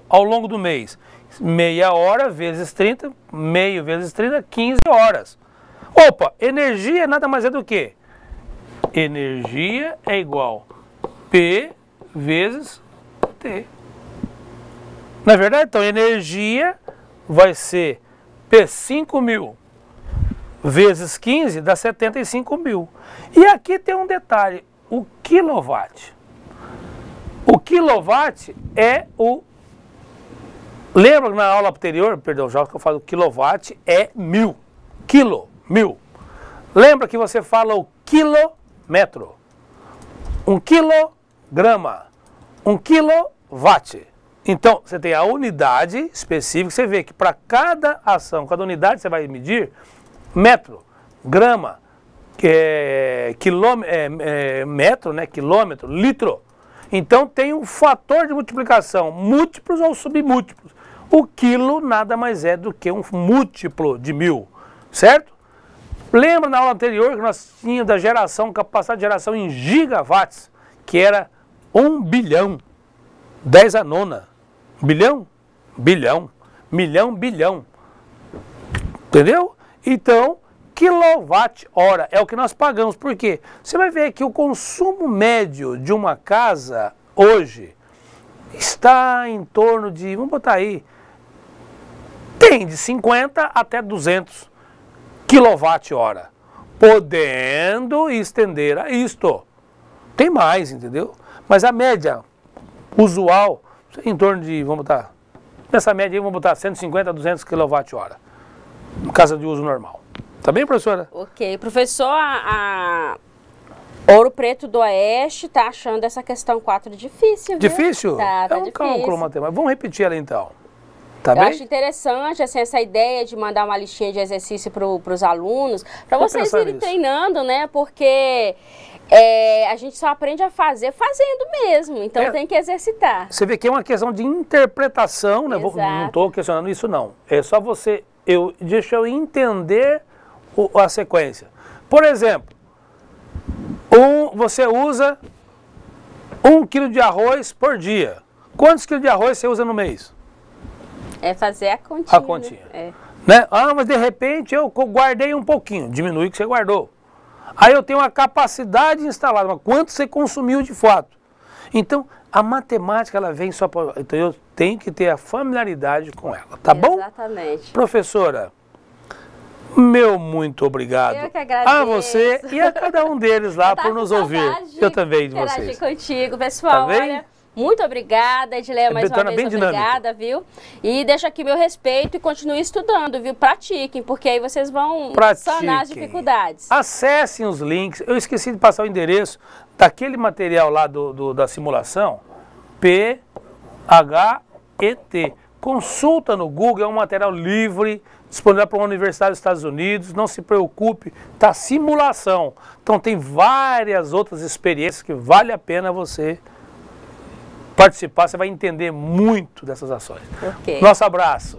ao longo do mês? Meia hora vezes 30, meio vezes 30, 15 horas. Opa, energia nada mais é do que? Energia é igual P vezes T. Não é verdade? Então, energia vai ser P5.000 vezes 15 dá 75.000. E aqui tem um detalhe, o quilowatt. O quilowatt é o... Lembra na aula anterior, perdão, já que eu falo quilowatt é 1000. Quilo, 1000. Lembra que você fala o quilômetro, 1 quilograma, 1 quilowatt. Então, você tem a unidade específica, você vê que para cada ação, cada unidade você vai medir metro, grama, metro, né, quilômetro, litro. Então tem um fator de multiplicação, múltiplos ou submúltiplos. O quilo nada mais é do que um múltiplo de 1000, certo? Lembra na aula anterior que nós tínhamos da geração, capacidade de geração em gigawatts, que era 1 bilhão, 10 a nona. Bilhão? Bilhão. Milhão, bilhão. Entendeu? Então, quilowatt-hora é o que nós pagamos. Por quê? Você vai ver que o consumo médio de uma casa hoje está em torno de, vamos botar aí, tem de 50 até 200 quilowatt-hora, podendo estender a isto. Tem mais, entendeu? Mas a média usual, em torno de, vamos botar, nessa média aí, vamos botar 150 a 200 kWh, no caso de uso normal. Tá bem, professora? Ok. Professor, a Ouro Preto do Oeste tá achando essa questão 4 difícil, viu? Difícil? Tá é um difícil. cálculo matemático. Vamos repetir ela então. Tá bem? Eu acho interessante assim, essa ideia de mandar uma listinha de exercício para os alunos, para vocês irem treinando, né? Porque a gente só aprende a fazer fazendo mesmo, então tem que exercitar. Você vê que é uma questão de interpretação, né? Não estou questionando isso não. É só você, deixa eu entender a sequência. Por exemplo, você usa 1 quilo de arroz por dia. Quantos quilos de arroz você usa no mês? É fazer a continha. A continha. Né? Ah, mas de repente eu guardei um pouquinho. Diminui o que você guardou. Aí eu tenho uma capacidade instalada. Mas quanto você consumiu de fato? Então, a matemática, ela vem só para... Então, eu tenho que ter a familiaridade com ela. Tá bom? Exatamente. Professora, meu muito obrigado. Eu que agradeço. A você e a cada um deles lá por nos ouvir. Eu também de vocês. Contigo, pessoal. Tá bem? Olha, muito obrigada, Edileia, mais uma vez, obrigada, viu? E deixo aqui meu respeito e continue estudando, viu? Pratiquem, porque aí vocês vão sanar as dificuldades. Acessem os links. Eu esqueci de passar o endereço daquele material lá da simulação, PHET. Consulta no Google, é um material livre, disponível para uma universidade dos Estados Unidos, não se preocupe, tá simulação. Então tem várias outras experiências que vale a pena você participar, você vai entender muito dessas ações. Okay. Nosso abraço.